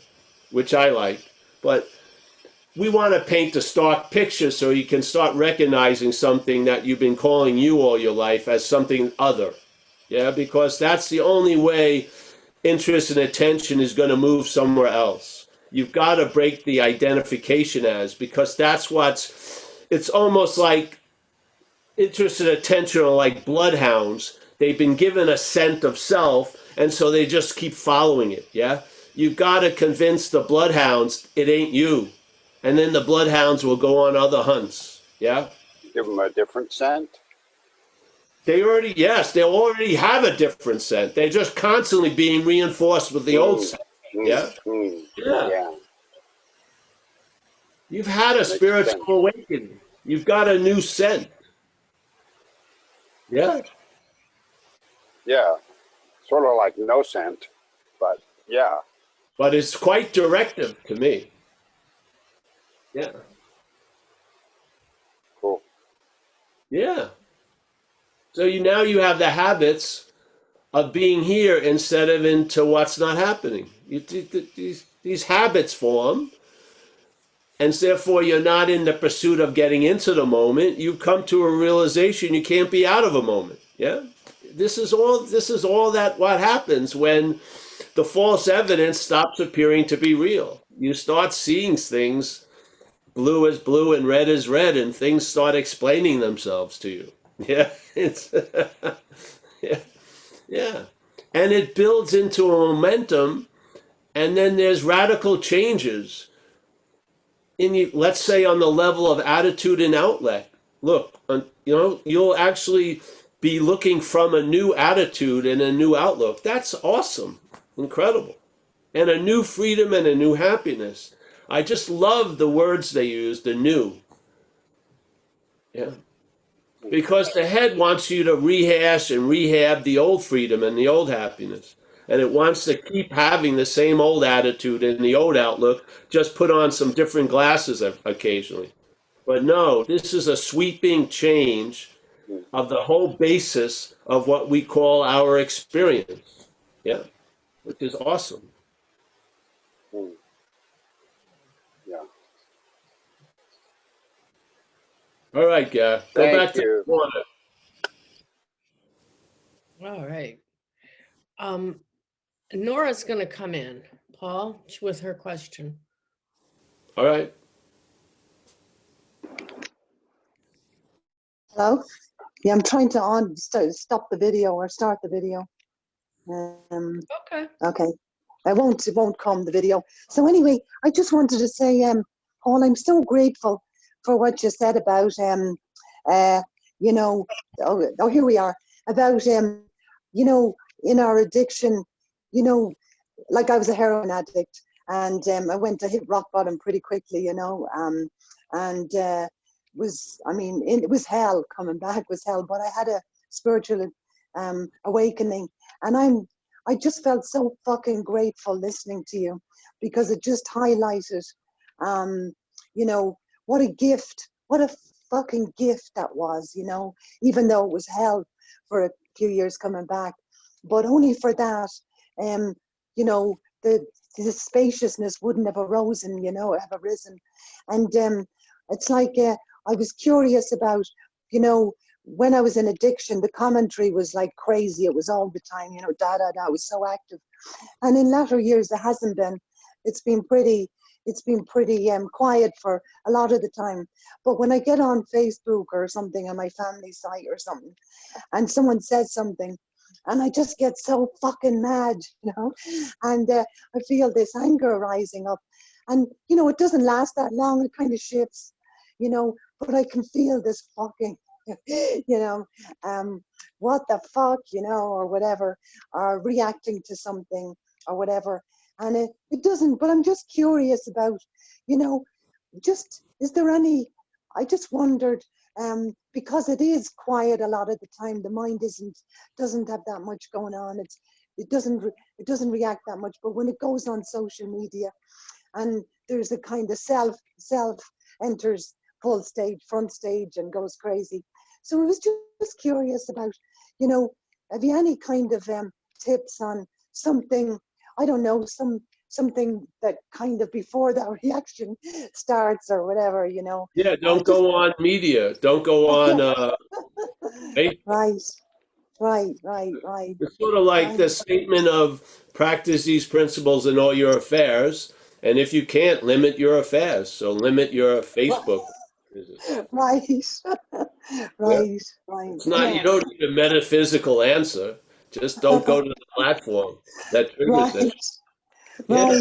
which I like. But we want to paint a stark picture so you can start recognizing something that you've been calling you all your life as something other. Yeah, because that's the only way interest and attention is going to move somewhere else. You've got to break the identification as, because that's it's almost like interest and attention are like bloodhounds. They've been given a scent of self, and so they just keep following it. Yeah, you've got to convince the bloodhounds it ain't you, and then the bloodhounds will go on other hunts. Yeah, Give them a different scent. they already have a different scent. They're just constantly being reinforced with the old scent. Yeah, Yeah. you've had a Makes spiritual sense. awakening. You've got a new scent. Yeah. Yeah. Sort of like no scent, but yeah. But it's quite directive to me. Yeah. Cool. Yeah. So now you have the habits of being here instead of into what's not happening. These habits form, and therefore you're not in the pursuit of getting into the moment. You come to a realization you can't be out of a moment. Yeah. This is all that what happens when the false evidence stops appearing to be real. You start seeing things blue is blue and red is red, and things start explaining themselves to you. Yeah, it's yeah, yeah, and it builds into a momentum, and then there's radical changes let's say on the level of attitude and outlet. Look, you'll actually be looking from a new attitude and a new outlook. That's awesome, incredible, and a new freedom and a new happiness. I just love the words they use, the new. Yeah. Because the head wants you to rehash and rehab the old freedom and the old happiness. And it wants to keep having the same old attitude and the old outlook, just put on some different glasses occasionally. But no, this is a sweeping change of the whole basis of what we call our experience. Yeah, which is awesome. Yeah. All right, Gary. Go Thank back to you. the corner. All right. Nora's going to come in, Paul, with her question. All right. Hello? Yeah, I'm trying to stop the video or start the video. Okay. Okay. It won't come, the video. So anyway, I just wanted to say, Paul, I'm so grateful for what you said about, you know, here we are, about, you know, in our addiction, you know, like I was a heroin addict, and I went to hit rock bottom pretty quickly, you know, and it was hell. Coming back was hell, but I had a spiritual awakening, and I just felt so fucking grateful listening to you, because it just highlighted, you know, what a gift, what a fucking gift that was, you know, even though it was hell for a few years coming back, but only for that, you know, the spaciousness wouldn't have arisen, you know, have arisen. And it's like, I was curious about, you know, when I was in addiction, the commentary was like crazy. It was all the time, you know, da, da, da, it was so active. And in latter years, there hasn't been. It's been pretty quiet for a lot of the time. But when I get on Facebook or something, on my family site or something, and someone says something, and I just get so fucking mad, you know, and I feel this anger rising up. And, you know, it doesn't last that long. It kind of shifts, you know, but I can feel this fucking, you know, what the fuck, you know, or whatever, or reacting to something or whatever. And it doesn't, but I'm just curious about, you know, just, is there any, I just wondered, because it is quiet a lot of the time, the mind doesn't have that much going on. It doesn't react that much, but when it goes on social media and there's a kind of self enters full stage, front stage, and goes crazy. So I was just curious about, you know, have you any kind of tips on something, I don't know, something that kind of before that reaction starts or whatever, you know. Yeah, don't go on media. Don't go on Facebook. Right, right. It's sort of like the statement of practice these principles in all your affairs. And if you can't, limit your affairs. So limit your Facebook visits. Right, Yeah. right. It's not, you Yes, don't need a metaphysical answer. Just don't go to the platform that triggers right, it. Yeah.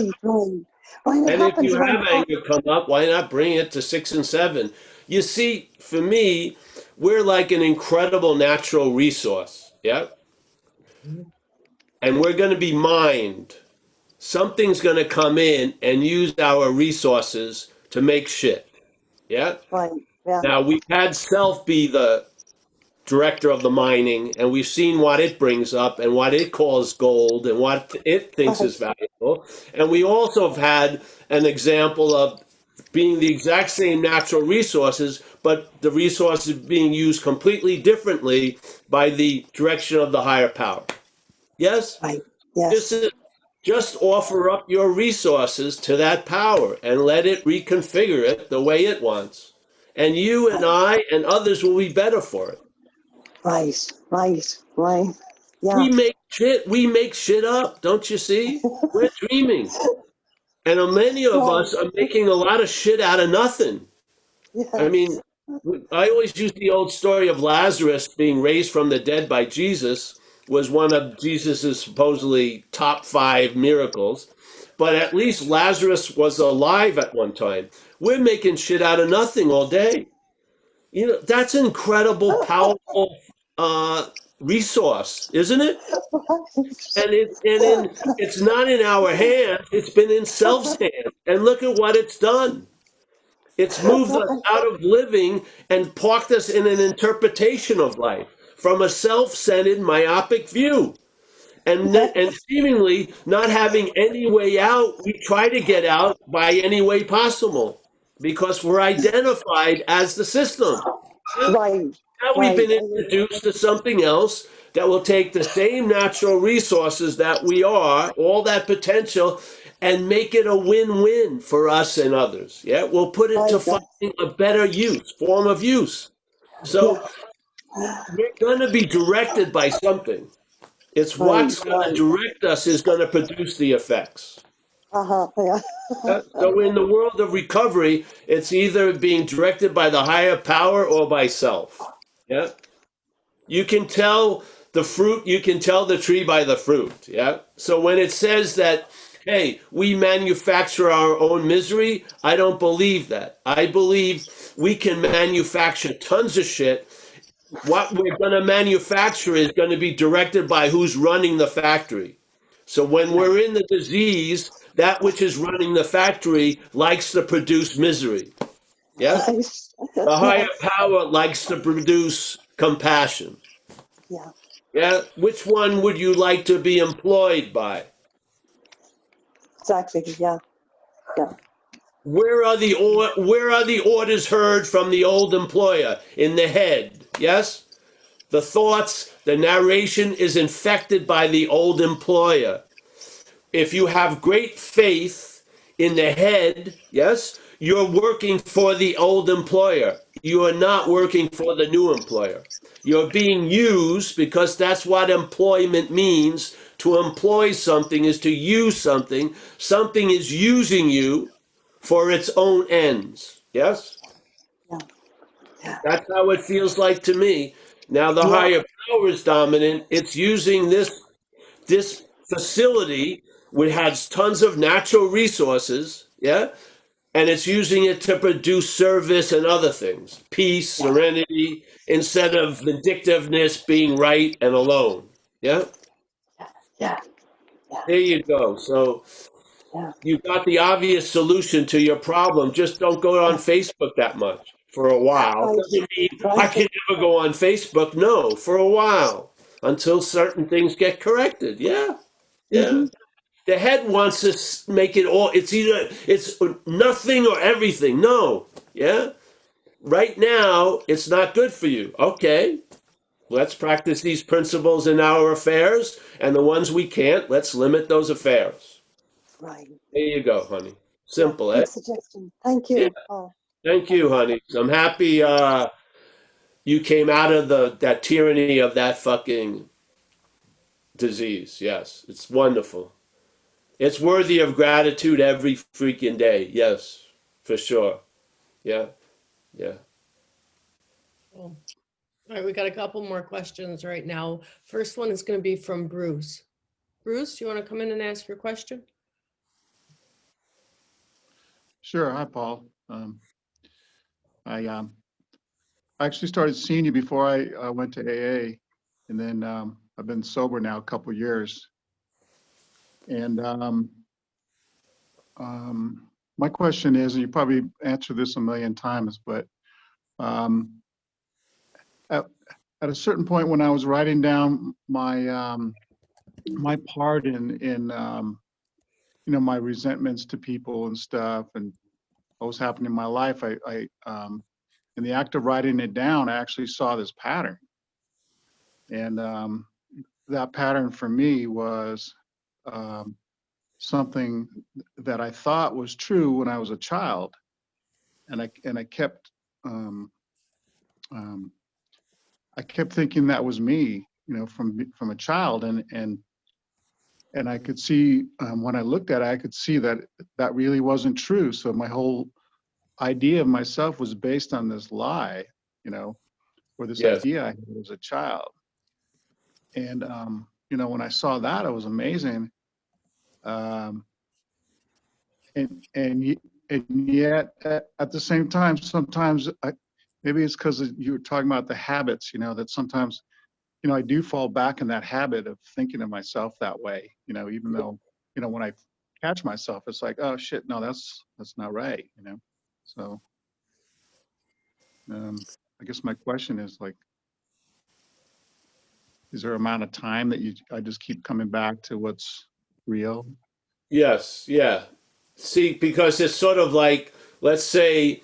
Right, it And if happens you when, have anger come up, why not bring it to 6 and 7? You see, for me, we're like an incredible natural resource. Yeah. And we're going to be mined. Something's going to come in and use our resources to make shit. Yeah. right, yeah, Now, we've had self be the director of the mining, and we've seen what it brings up and what it calls gold and what it thinks right, is valuable. And we also have had an example of being the exact same natural resources, but the resources being used completely differently by the direction of the higher power. Yes? right, This yes, is just offer up your resources to that power and let it reconfigure it the way it wants. And you and I and others will be better for it. right, yeah, We make shit up, don't you see? We're dreaming. And many of right, us are making a lot of shit out of nothing. I mean, yes, I always use the old story of Lazarus being raised from the dead by Jesus was one of Jesus's supposedly top 5 miracles. But at least Lazarus was alive at one time. We're making shit out of nothing all day. You know, that's an incredible, powerful resource, isn't it? It's not in our hands. It's been in self's hands. And look at what it's done. It's moved us out of living and parked us in an interpretation of life from a self-centered, myopic view. And seemingly not having any way out, we try to get out by any way possible because we're identified as the system. Yeah? right, Now we've right, been introduced to something else that will take the same natural resources that we are, all that potential, and make it a win-win for us and others. Yeah, we'll put it to right, finding a better form of use. yeah, So we're going to be directed by something. It's right, what's going to direct us is going to produce the effects. yeah, Yeah? So in the world of recovery, it's either being directed by the higher power or by self. Yeah. You can tell you can tell the tree by the fruit. Yeah. So when it says that, hey, we manufacture our own misery, I don't believe that. I believe we can manufacture tons of shit. What we're going to manufacture is going to be directed by who's running the factory. So when we're in the disease, that which is running the factory likes to produce misery. Yeah. right, The higher yes, power likes to produce compassion. yeah, Yeah, which one would you like to be employed by? exactly, yeah, Where are the orders heard from the old employer? In the head. Yes? The thoughts, the narration is infected by the old employer. If you have great faith in the head, yes, you're working for the old employer. You are not working for the new employer. You're being used because that's what employment means. To employ something is to use something. Something is using you for its own ends. Yes? yeah, That's how it feels like to me. Now the yeah, higher power is dominant. It's using this facility which has tons of natural resources, yeah, and it's using it to produce service and other things, peace, yeah, serenity, instead of vindictiveness, being right and alone. Yeah, yeah, yeah, there you go. So yeah, you got the obvious solution to your problem. Just don't go on yeah, Facebook that much for a while. right, Doesn't mean I right, can never go on Facebook. No, for a while until certain things get corrected. Yeah, yeah. mm-hmm, The head wants to make it all. It's nothing or everything. No, yeah. Right now, it's not good for you. Okay, Let's practice these principles in our affairs, and the ones we can't, let's limit those affairs. Right. There you go, honey. Yeah. Simple, eh? Good suggestion. Thank Yeah. you, Paul. Thank you, Thanks. honey. I'm happy you came out of that tyranny of that fucking disease. Yes, it's wonderful. It's worthy of gratitude every freaking day. Yes, for sure. Yeah, yeah. Cool. All right, we got a couple more questions right now. First one is going to be from Bruce. Bruce, you want to come in and ask your question? Sure. Hi, Paul. I actually started seeing you before I went to AA, and then I've been sober now a couple years. And my question is, and you probably answered this a million times, but at a certain point when I was writing down my my part in my resentments to people and stuff, and what was happening in my life, I in the act of writing it down, I actually saw this pattern. And that pattern for me was something that I thought was true when I was a child. And I kept um, um, I kept thinking that was me, from a child. And I could see, when I looked at it, I could see that that really wasn't true. So my whole idea of myself was based on this lie, or this Yes, idea I had as a child. And when I saw that, it was amazing. Um, and yet at the same time, sometimes maybe it's because you were talking about the habits, that sometimes I do fall back in that habit of thinking of myself that way, even though when I catch myself, it's like, oh shit, no, that's not right. So I guess my question is, like, is there an amount of time that I just keep coming back to what's real? yes, yeah. See, because it's sort of like, let's say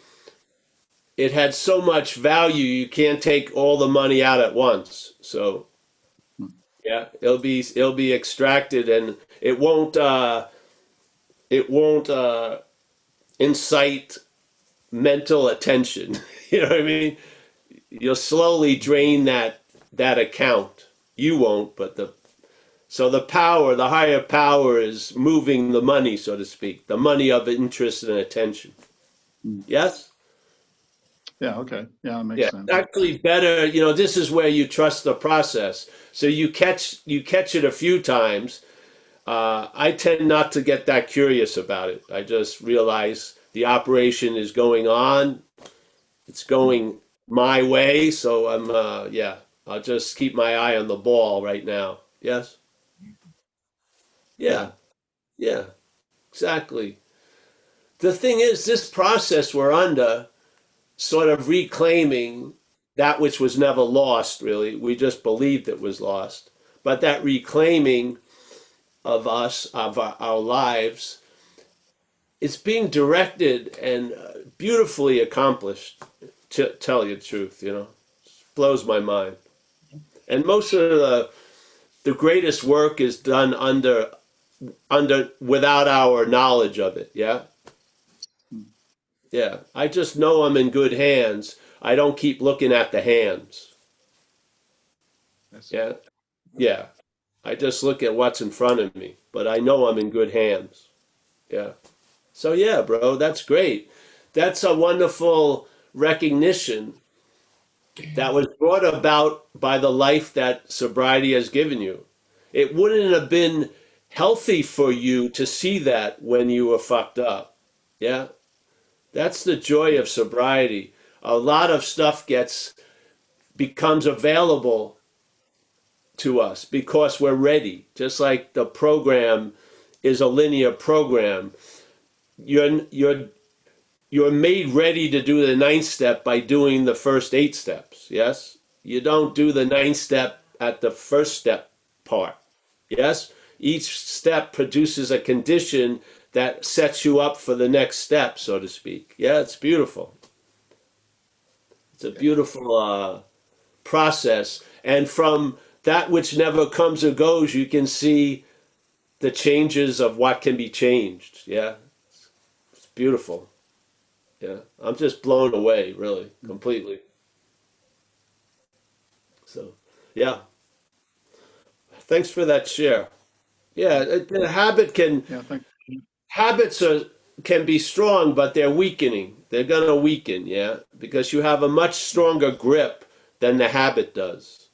it had so much value, you can't take all the money out at once. So Hmm. yeah, it'll be extracted, and it won't incite mental attention. You know what I mean? You'll slowly drain that account. You won't, but the higher power is moving the money, so to speak, the money of interest and attention. Hmm. Yes? Yeah, okay. Yeah, that makes Yeah. sense. Actually better, this is where you trust the process. So you catch it a few times. I tend not to get that curious about it. I just realize the operation is going on. It's Hmm. going my way, so yeah. I'll just keep my eye on the ball right now. Yes? Yeah. Yeah. Yeah. Exactly. The thing is, this process we're under, sort of reclaiming that which was never lost, really. We just believed it was lost. But that reclaiming of us, of our lives, is being directed and beautifully accomplished, to tell you the truth, blows my mind. And most of the greatest work is done without our knowledge of it, yeah? Hmm. Yeah. I just know I'm in good hands. I don't keep looking at the hands. I see. Yeah. Yeah. I just look at what's in front of me, but I know I'm in good hands. Yeah. So yeah, bro, that's great. That's a wonderful recognition that was brought about by the life that sobriety has given you. It wouldn't have been healthy for you to see that when you were fucked up. Yeah. That's the joy of sobriety. A lot of stuff becomes available to us because we're ready. Just like the program is a linear program. You're made ready to do the ninth step by doing the first 8 steps. Yes? You don't do the ninth step at the first step part. Yes? Each step produces a condition that sets you up for the next step, so to speak. Yeah, it's beautiful. It's a Yeah. beautiful process. And from that which never comes or goes, you can see the changes of what can be changed. Yeah. It's beautiful. Yeah. I'm just blown away, really, completely. So, yeah. Thanks for that share. Yeah, the Yeah, thank you. habits can be strong, but they're weakening. They're gonna weaken, yeah, because you have a much stronger grip than the habit does.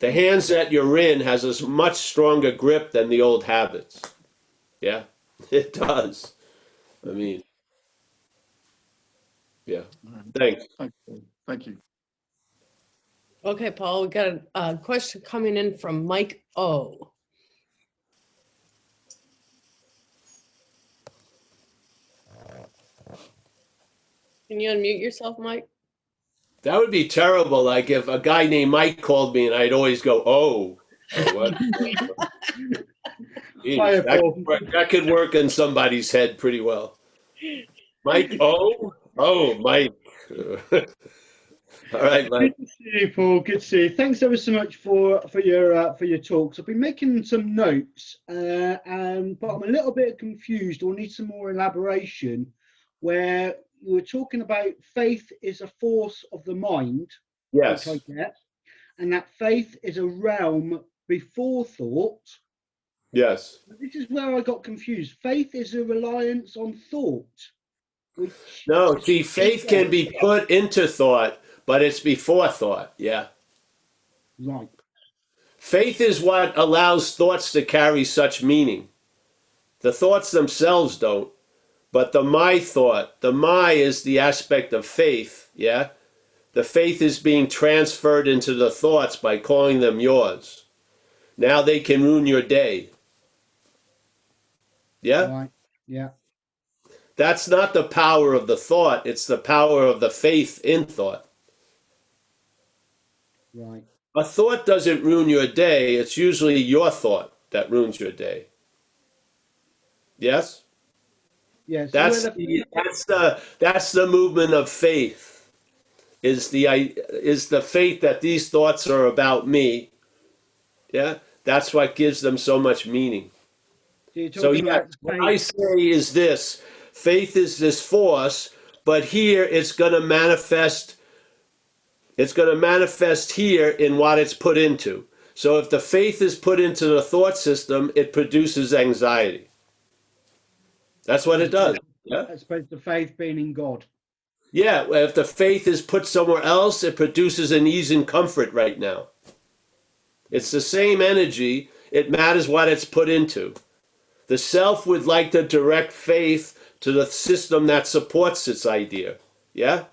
The hands that you're in has a much stronger grip than the old habits. Yeah, it does. I mean, yeah. All right. Thanks. Thank you. Thank you. Okay, Paul, we got a question coming in from Mike O. Can you unmute yourself, Mike? That would be terrible. Like if a guy named Mike called me and I'd always go, "Oh, what?" Jeez, Hiya, Paul. that could work in somebody's head pretty well. Mike, Mike. All right, Mike. Good to see you, Paul. Good to see you. Thanks ever so much for your talks. I've been making some notes, but I'm a little bit confused or need some more elaboration. Where you were talking about faith is a force of the mind, Yes. which I get, and that faith is a realm before thought. Yes. This is where I got confused. Faith is a reliance on thought. Which No, see, faith can be put into thought, but it's before thought. Yeah. right. Faith is what allows thoughts to carry such meaning. The thoughts themselves don't, but the my is the aspect of faith. Yeah. The faith is being transferred into the thoughts by calling them yours. Now they can ruin your day. Yeah. Right. Yeah. That's not the power of the thought, it's the power of the faith in thought. Right. A thought doesn't ruin your day, it's usually your thought that ruins your day. Yes? Yeah. So That's the movement of faith. Is the faith that these thoughts are about me. Yeah? That's what gives them so much meaning. So yes, what I say is this: faith is this force, but here it's going to manifest. It's going to manifest here in what it's put into. So if the faith is put into the thought system, it produces anxiety. That's what it does. Yeah. I suppose the faith being in God. Yeah. If the faith is put somewhere else, it produces an ease and comfort right now. It's the same energy. It matters what it's put into. The self would like to direct faith to the system that supports its idea. Yeah?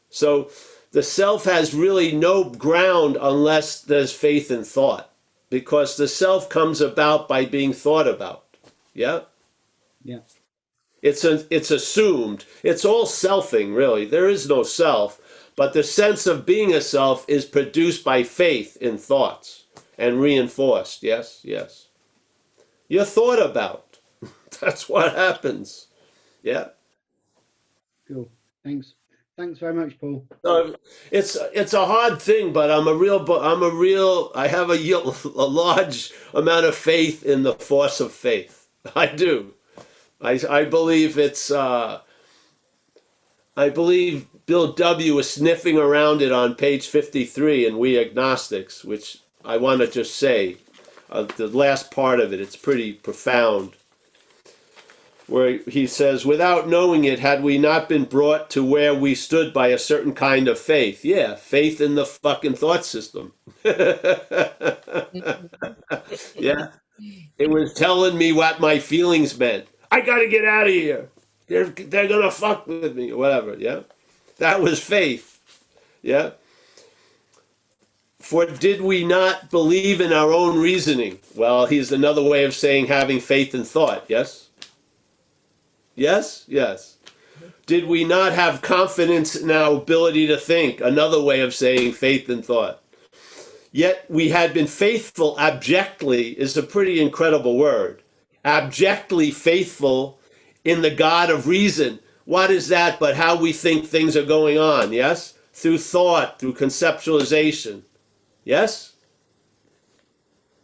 So the self has really no ground unless there's faith in thought, because the self comes about by being thought about. Yeah? Yeah. It's assumed. It's all selfing, really. There is no self, but the sense of being a self is produced by faith in thoughts and reinforced. Yes, yes. You're thought about. That's what happens. Yeah. Cool. Thanks. Thanks very much, Paul. It's a hard thing, but I have a large amount of faith in the force of faith. I do. I believe I believe Bill W. is sniffing around it on page 53 in We Agnostics, which I want to just say, the last part of it, it's pretty profound, where he says, without knowing it, had we not been brought to where we stood by a certain kind of faith. Yeah, faith in the fucking thought system. Yeah. It was telling me what my feelings meant. I got to get out of here. They're going to fuck with me or whatever. Yeah. That was faith. Yeah. For did we not believe in our own reasoning? Well, here's another way of saying having faith in thought. Yes. Yes. Yes. Did we not have confidence in our ability to think? Another way of saying faith in thought. Yet we had been faithful abjectly is a pretty incredible word. Abjectly faithful in the God of reason. What is that but how we think things are going on, yes? through thought, through conceptualization. Yes?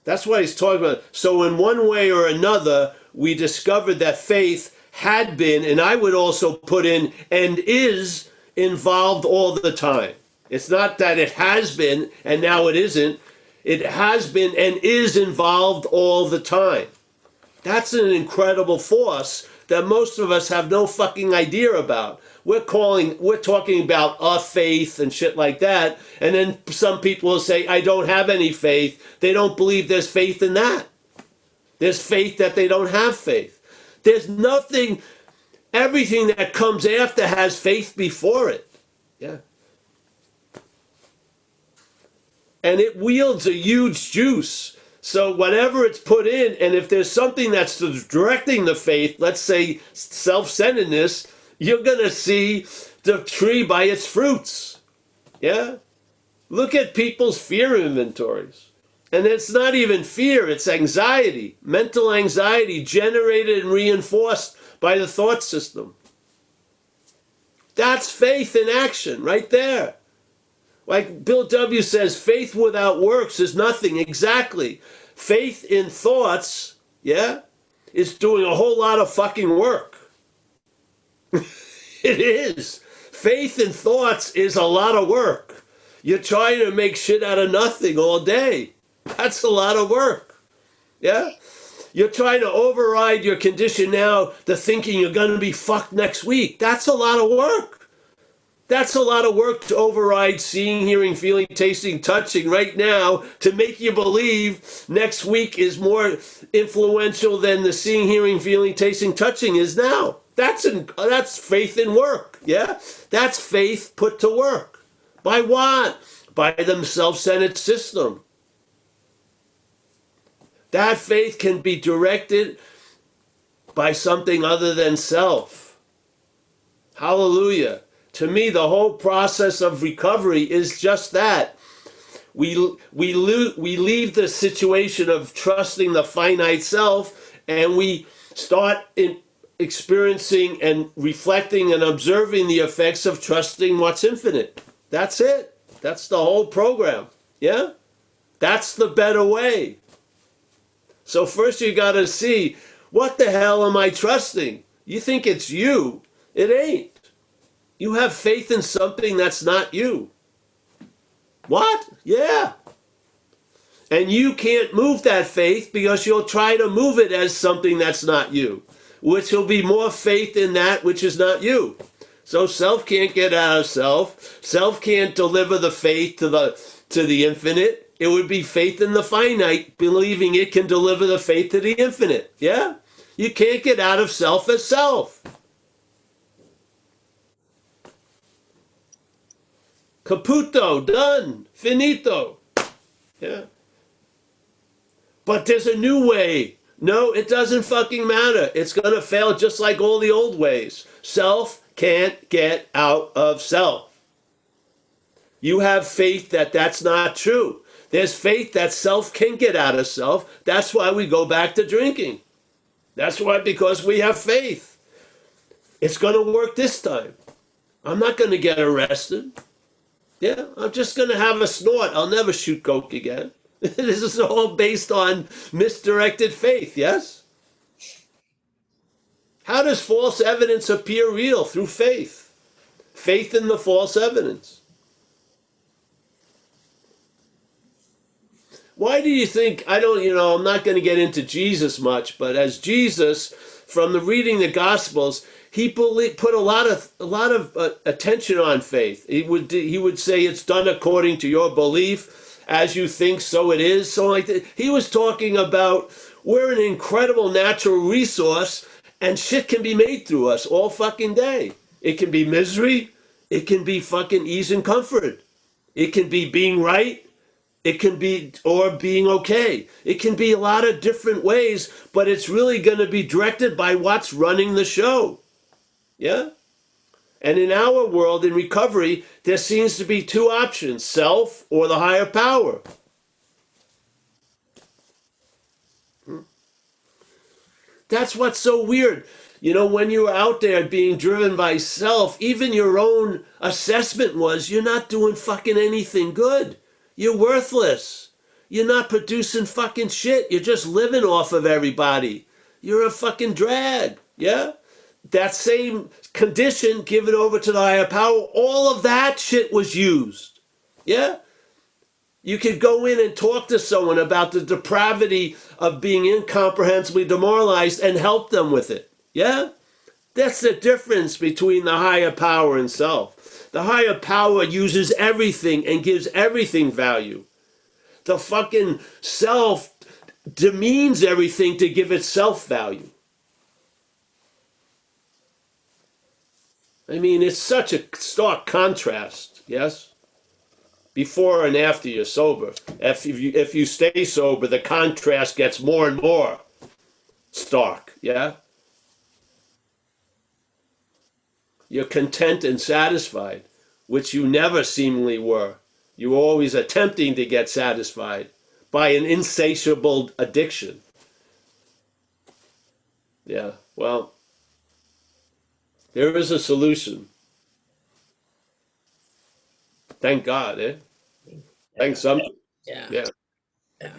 That's what he's talking about. So in one way or another, we discovered that faith had been, and I would also put in, and is involved all the time. It's not that it has been and now it isn't. It has been and is involved all the time. That's an incredible force that most of us have no fucking idea about. We're talking about a faith and shit like that. And then some people will say, I don't have any faith. They don't believe there's faith in that. There's faith that they don't have faith. There's nothing, everything that comes after has faith before it. Yeah. And it wields a huge juice. So whatever it's put in, and if there's something that's directing the faith, let's say self-centeredness, you're going to see the tree by its fruits. Yeah? Look at people's fear inventories. And it's not even fear, it's anxiety, mental anxiety generated and reinforced by the thought system. That's faith in action right there. Like Bill W. says, faith without works is nothing. Exactly. Faith in thoughts, yeah, is doing a whole lot of fucking work. It is. Faith in thoughts is a lot of work. You're trying to make shit out of nothing all day. That's a lot of work. Yeah? You're trying to override your condition now, the thinking you're going to be fucked next week. That's a lot of work. That's a lot of work to override seeing, hearing, feeling, tasting, touching right now to make you believe next week is more influential than the seeing, hearing, feeling, tasting, touching is now. That's faith in work, yeah? That's faith put to work. By what? By the self-centered system. That faith can be directed by something other than self. Hallelujah. To me, the whole process of recovery is just that. We leave the situation of trusting the finite self, and we start experiencing and reflecting and observing the effects of trusting what's infinite. That's it. That's the whole program. Yeah? That's the better way. So first you got to see, what the hell am I trusting? You think it's you. It ain't. You have faith in something that's not you. What? Yeah. And you can't move that faith because you'll try to move it as something that's not you, which will be more faith in that which is not you. So self can't get out of self. Self can't deliver the faith to the infinite. It would be faith in the finite, believing it can deliver the faith to the infinite. Yeah? You can't get out of self as self. Caputo, done, finito. Yeah. But there's a new way. No, it doesn't fucking matter. It's going to fail just like all the old ways. Self can't get out of self. You have faith that that's not true. There's faith that self can get out of self. That's why we go back to drinking. That's why, because we have faith. It's going to work this time. I'm not going to get arrested. Yeah, I'm just going to have a snort. I'll never shoot coke again. This is all based on misdirected faith, yes? How does false evidence appear real? Through faith. Faith in the false evidence. Why do you think, I'm not going to get into Jesus much, but as Jesus, from the reading the Gospels, he put a lot of attention on faith. He would say it's done according to your belief, as you think, so it is. So like that. He was talking about we're an incredible natural resource, and shit can be made through us all fucking day. It can be misery, it can be fucking ease and comfort, it can be being right, it can be or being okay. It can be a lot of different ways, but it's really going to be directed by what's running the show. Yeah? And in our world, in recovery, there seems to be two options, self or the higher power. That's what's so weird. You know, when you were out there being driven by self, even your own assessment was you're not doing fucking anything good. You're worthless. You're not producing fucking shit. You're just living off of everybody. You're a fucking drag. Yeah? That same condition given over to the higher power, all of that shit was used. Yeah? You could go in and talk to someone about the depravity of being incomprehensibly demoralized and help them with it. Yeah? That's the difference between the higher power and self. The higher power uses everything and gives everything value. The fucking self demeans everything to give itself value. I mean, it's such a stark contrast, yes? Before and after you're sober. If you stay sober, the contrast gets more and more stark, yeah? You're content and satisfied, which you never seemingly were. You were always attempting to get satisfied by an insatiable addiction. Yeah, well, there is a solution. Thank God, eh? Thanks something. Yeah. Yeah. Yeah.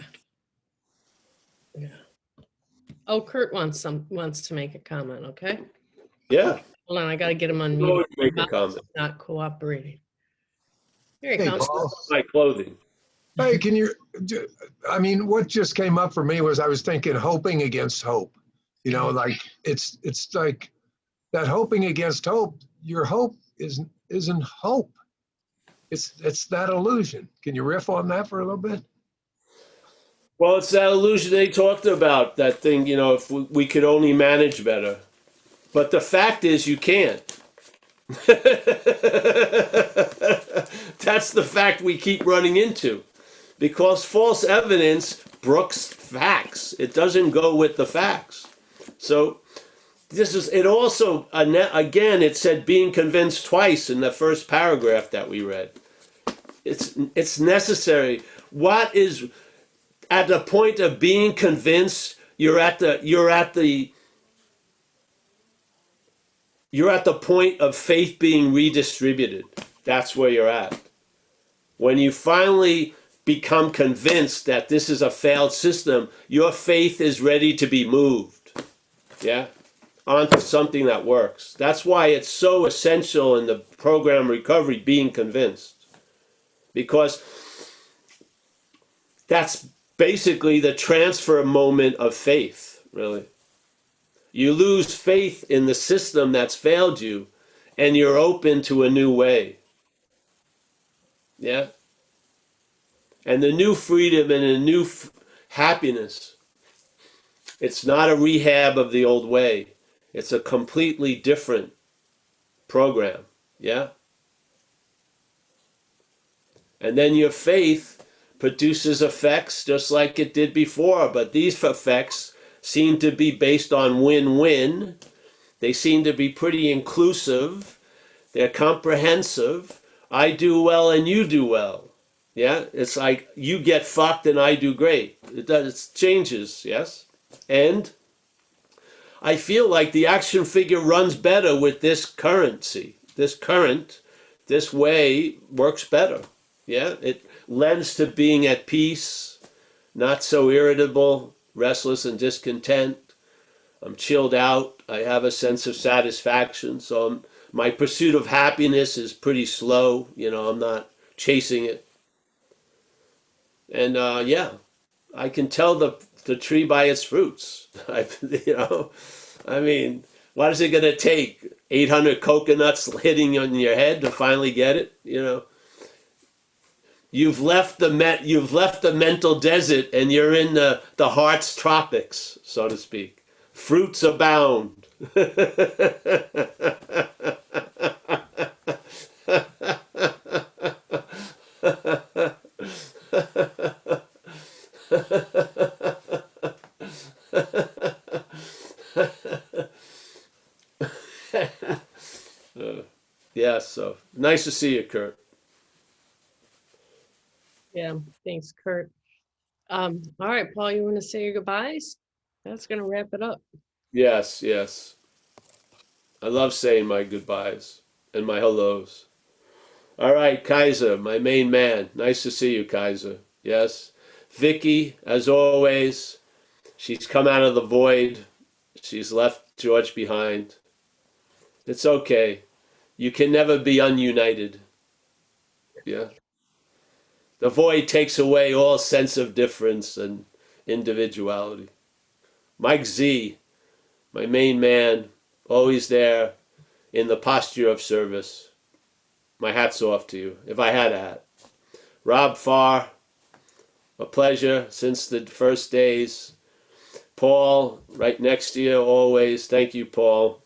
Yeah. Oh, Kurt wants to make a comment, okay? Yeah. Hold on, I gotta get him on Go mute. and make a comment. Not cooperating. Here he Hey, comes. Paul. My clothing. Hey, can you, I mean, what just came up for me was I was thinking hoping against hope. You know, like it's like that hoping against hope, your hope isn't hope. It's that illusion. Can you riff on that for a little bit? Well, it's that illusion they talked about, that thing, you know, if we could only manage better. But the fact is, you can't. That's the fact we keep running into. Because false evidence brooks facts. It doesn't go with the facts. So this is, it also, again, it said being convinced twice in the first paragraph that we read. It's necessary. What is, at the point of being convinced, you're at the point of faith being redistributed. That's where you're at. When you finally become convinced that this is a failed system, your faith is ready to be moved. Yeah? Onto something that works. That's why it's so essential in the program recovery being convinced. Because that's basically the transfer moment of faith, really. You lose faith in the system that's failed you, and you're open to a new way. Yeah? And the new freedom and a new happiness, it's not a rehab of the old way. It's a completely different program. Yeah? And then your faith produces effects just like it did before, but these effects seem to be based on win-win. They seem to be pretty inclusive. They're comprehensive. I do well and you do well. Yeah, it's like you get fucked and I do great. It changes, yes? And I feel like the action figure runs better with this currency. This way works better. Yeah, it lends to being at peace, not so irritable, restless and discontent. I'm chilled out. I have a sense of satisfaction. So my pursuit of happiness is pretty slow. You know, I'm not chasing it. And yeah, I can tell the tree by its fruits. You know, I mean, what is it going to take? 800 coconuts hitting on your head to finally get it? You know, you've left the mental desert and you're in the heart's tropics, so to speak. Fruits abound. Yeah, so nice to see you, Kurt. Yeah, thanks, Kurt. All right, Paul, you want to say your goodbyes? That's gonna wrap it up. Yes, yes. I love saying my goodbyes and my hellos. All right, Kaiser, my main man. Nice to see you, Kaiser. Yes. Vicky, as always, she's come out of the void. She's left George behind. It's okay. You can never be ununited. Yeah. The void takes away all sense of difference and individuality. Mike Z, my main man, always there in the posture of service. My hat's off to you, if I had a hat. Rob Farr, a pleasure since the first days. Paul, right next to you always. Thank you, Paul.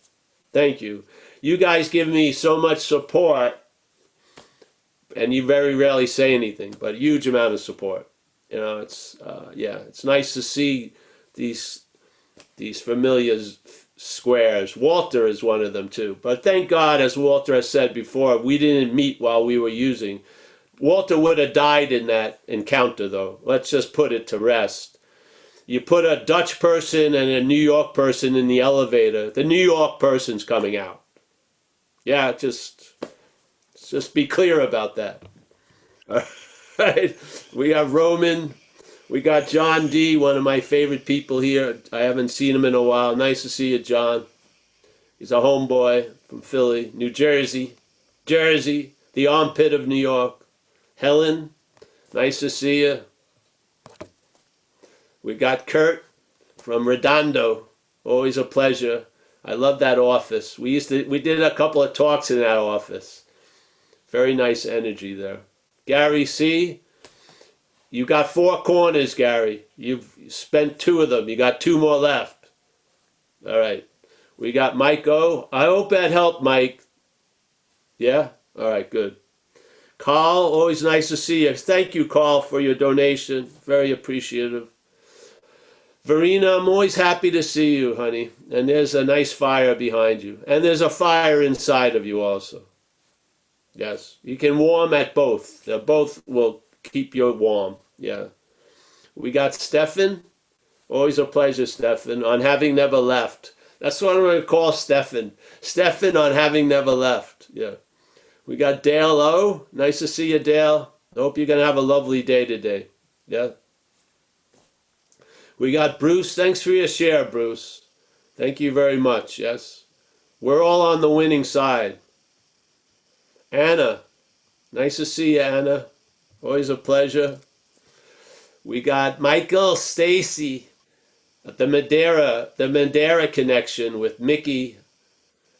Thank you. You guys give me so much support, and you very rarely say anything, but huge amount of support. You know, it's it's nice to see these familiar squares. Walter is one of them too. But thank God, as Walter has said before, we didn't meet while we were using. Walter would have died in that encounter, though. Let's just put it to rest. You put a Dutch person and a New York person in the elevator, the New York person's coming out. Yeah, just be clear about that. All right. We have Roman. We got John D., one of my favorite people here. I haven't seen him in a while. Nice to see you, John. He's a homeboy from Philly, New Jersey. Jersey, the armpit of New York. Helen, nice to see you. We got Kurt from Redondo. Always a pleasure. I love that office. We did a couple of talks in that office. Very nice energy there. Gary C., you got 4 corners, Gary. You've spent 2 of them. You got 2 more left. All right. We got Mike O. I hope that helped, Mike. Yeah? All right, good. Carl, always nice to see you. Thank you, Carl, for your donation. Very appreciative. Verena, I'm always happy to see you, honey. And there's a nice fire behind you. And there's a fire inside of you also. Yes. You can warm at both. They both will keep you warm. Yeah. We got Stefan. Always a pleasure, Stefan, on having never left. That's what I'm going to call Stefan. Stefan on having never left. Yeah. We got Dale O. Nice to see you, Dale. I hope you're going to have a lovely day today. Yeah. We got Bruce. Thanks for your share, Bruce. Thank you very much. Yes. We're all on the winning side. Anna. Nice to see you, Anna. Always a pleasure. We got Michael, Stacy, the Madeira connection with Mickey,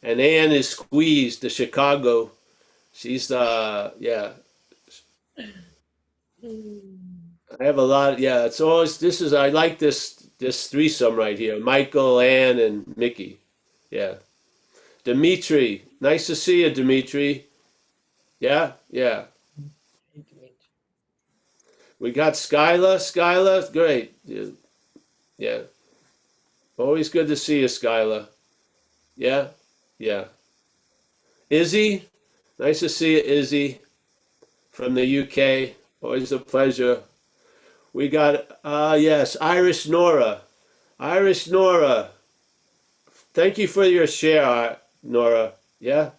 and Ann is squeezed, the Chicago. She's yeah. I have a lot. Yeah, it's always I like this threesome right here. Michael, Ann, and Mickey. Yeah. Dimitri, nice to see you, Dimitri. Yeah, yeah. We got Skyla. Skyla, great. Yeah. Always good to see you, Skyla. Yeah, yeah. Izzy, nice to see you, Izzy, from the UK. Always a pleasure. We got, yes, Irish Nora. Irish Nora. Thank you for your share, Nora. Yeah.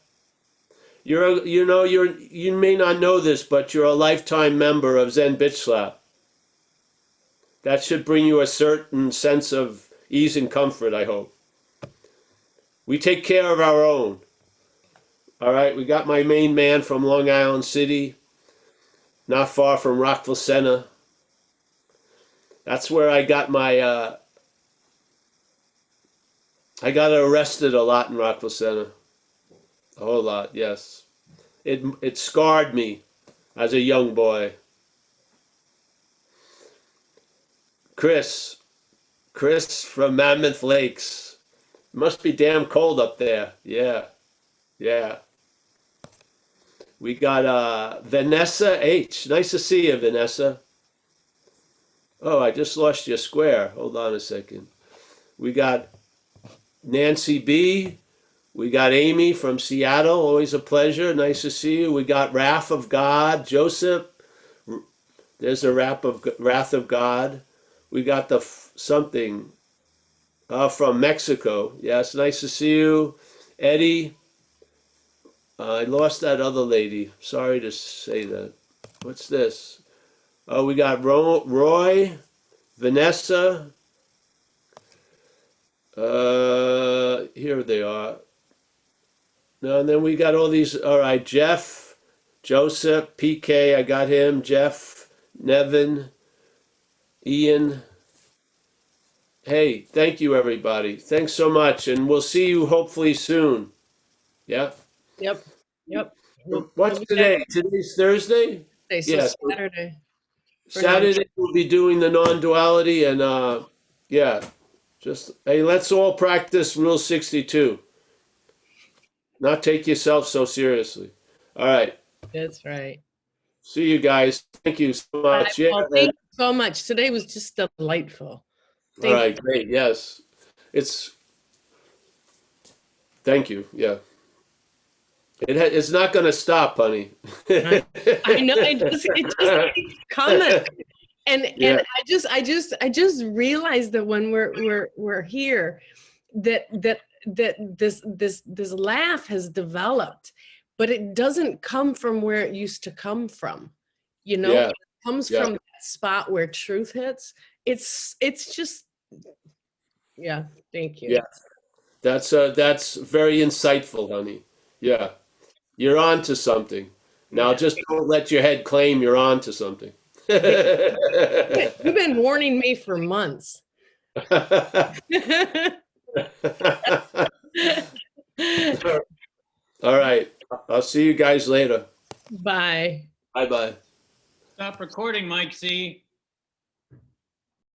You may not know this, but you're a lifetime member of Zen Bitch Slap. That should bring you a certain sense of ease and comfort, I hope. We take care of our own. All right, we got my main man from Long Island City, not far from Rockville Center. That's where I got my, I got arrested a lot in Rockville Center. A whole lot, yes. It scarred me as a young boy. Chris from Mammoth Lakes. Must be damn cold up there. Yeah, yeah. We got Vanessa H. Nice to see you, Vanessa. Oh, I just lost your square. Hold on a second. We got Nancy B. We got Amy from Seattle. Always a pleasure. Nice to see you. We got Wrath of God. Joseph. There's the Wrath of God. We got the something from Mexico. Yes, nice to see you. Eddie. I lost that other lady. Sorry to say that. What's this? Oh, we got Roy, Vanessa. Here they are. No, and then we got all these. All right, Jeff, Joseph, PK. I got him. Jeff, Nevin, Ian. Hey, thank you, everybody. Thanks so much, and we'll see you hopefully soon. Yeah. Yep. Yep. What's today? Today's Thursday. So Yeah. Saturday. Saturday we'll be doing the non-duality, and yeah, just hey, let's all practice Rule 62. Not take yourself so seriously. All right. That's right. See you guys. Thank you so much. Yeah. Well, thank you so much. Today was just delightful. All right. Great. Yes. Thank you. Yeah. It's not going to stop, honey. I know. It just keeps coming. And I just realized that when we're here, that this laugh has developed, but it doesn't come from where it used to come from. You know, Yeah. it comes from that spot where truth hits. It's just, yeah. Thank you. Yeah. That's very insightful, honey. Yeah. You're on to something. Now just don't let your head claim you're on to something. You've been warning me for months. All right. I'll see you guys later. Bye. Bye-bye. Stop recording, Mike C.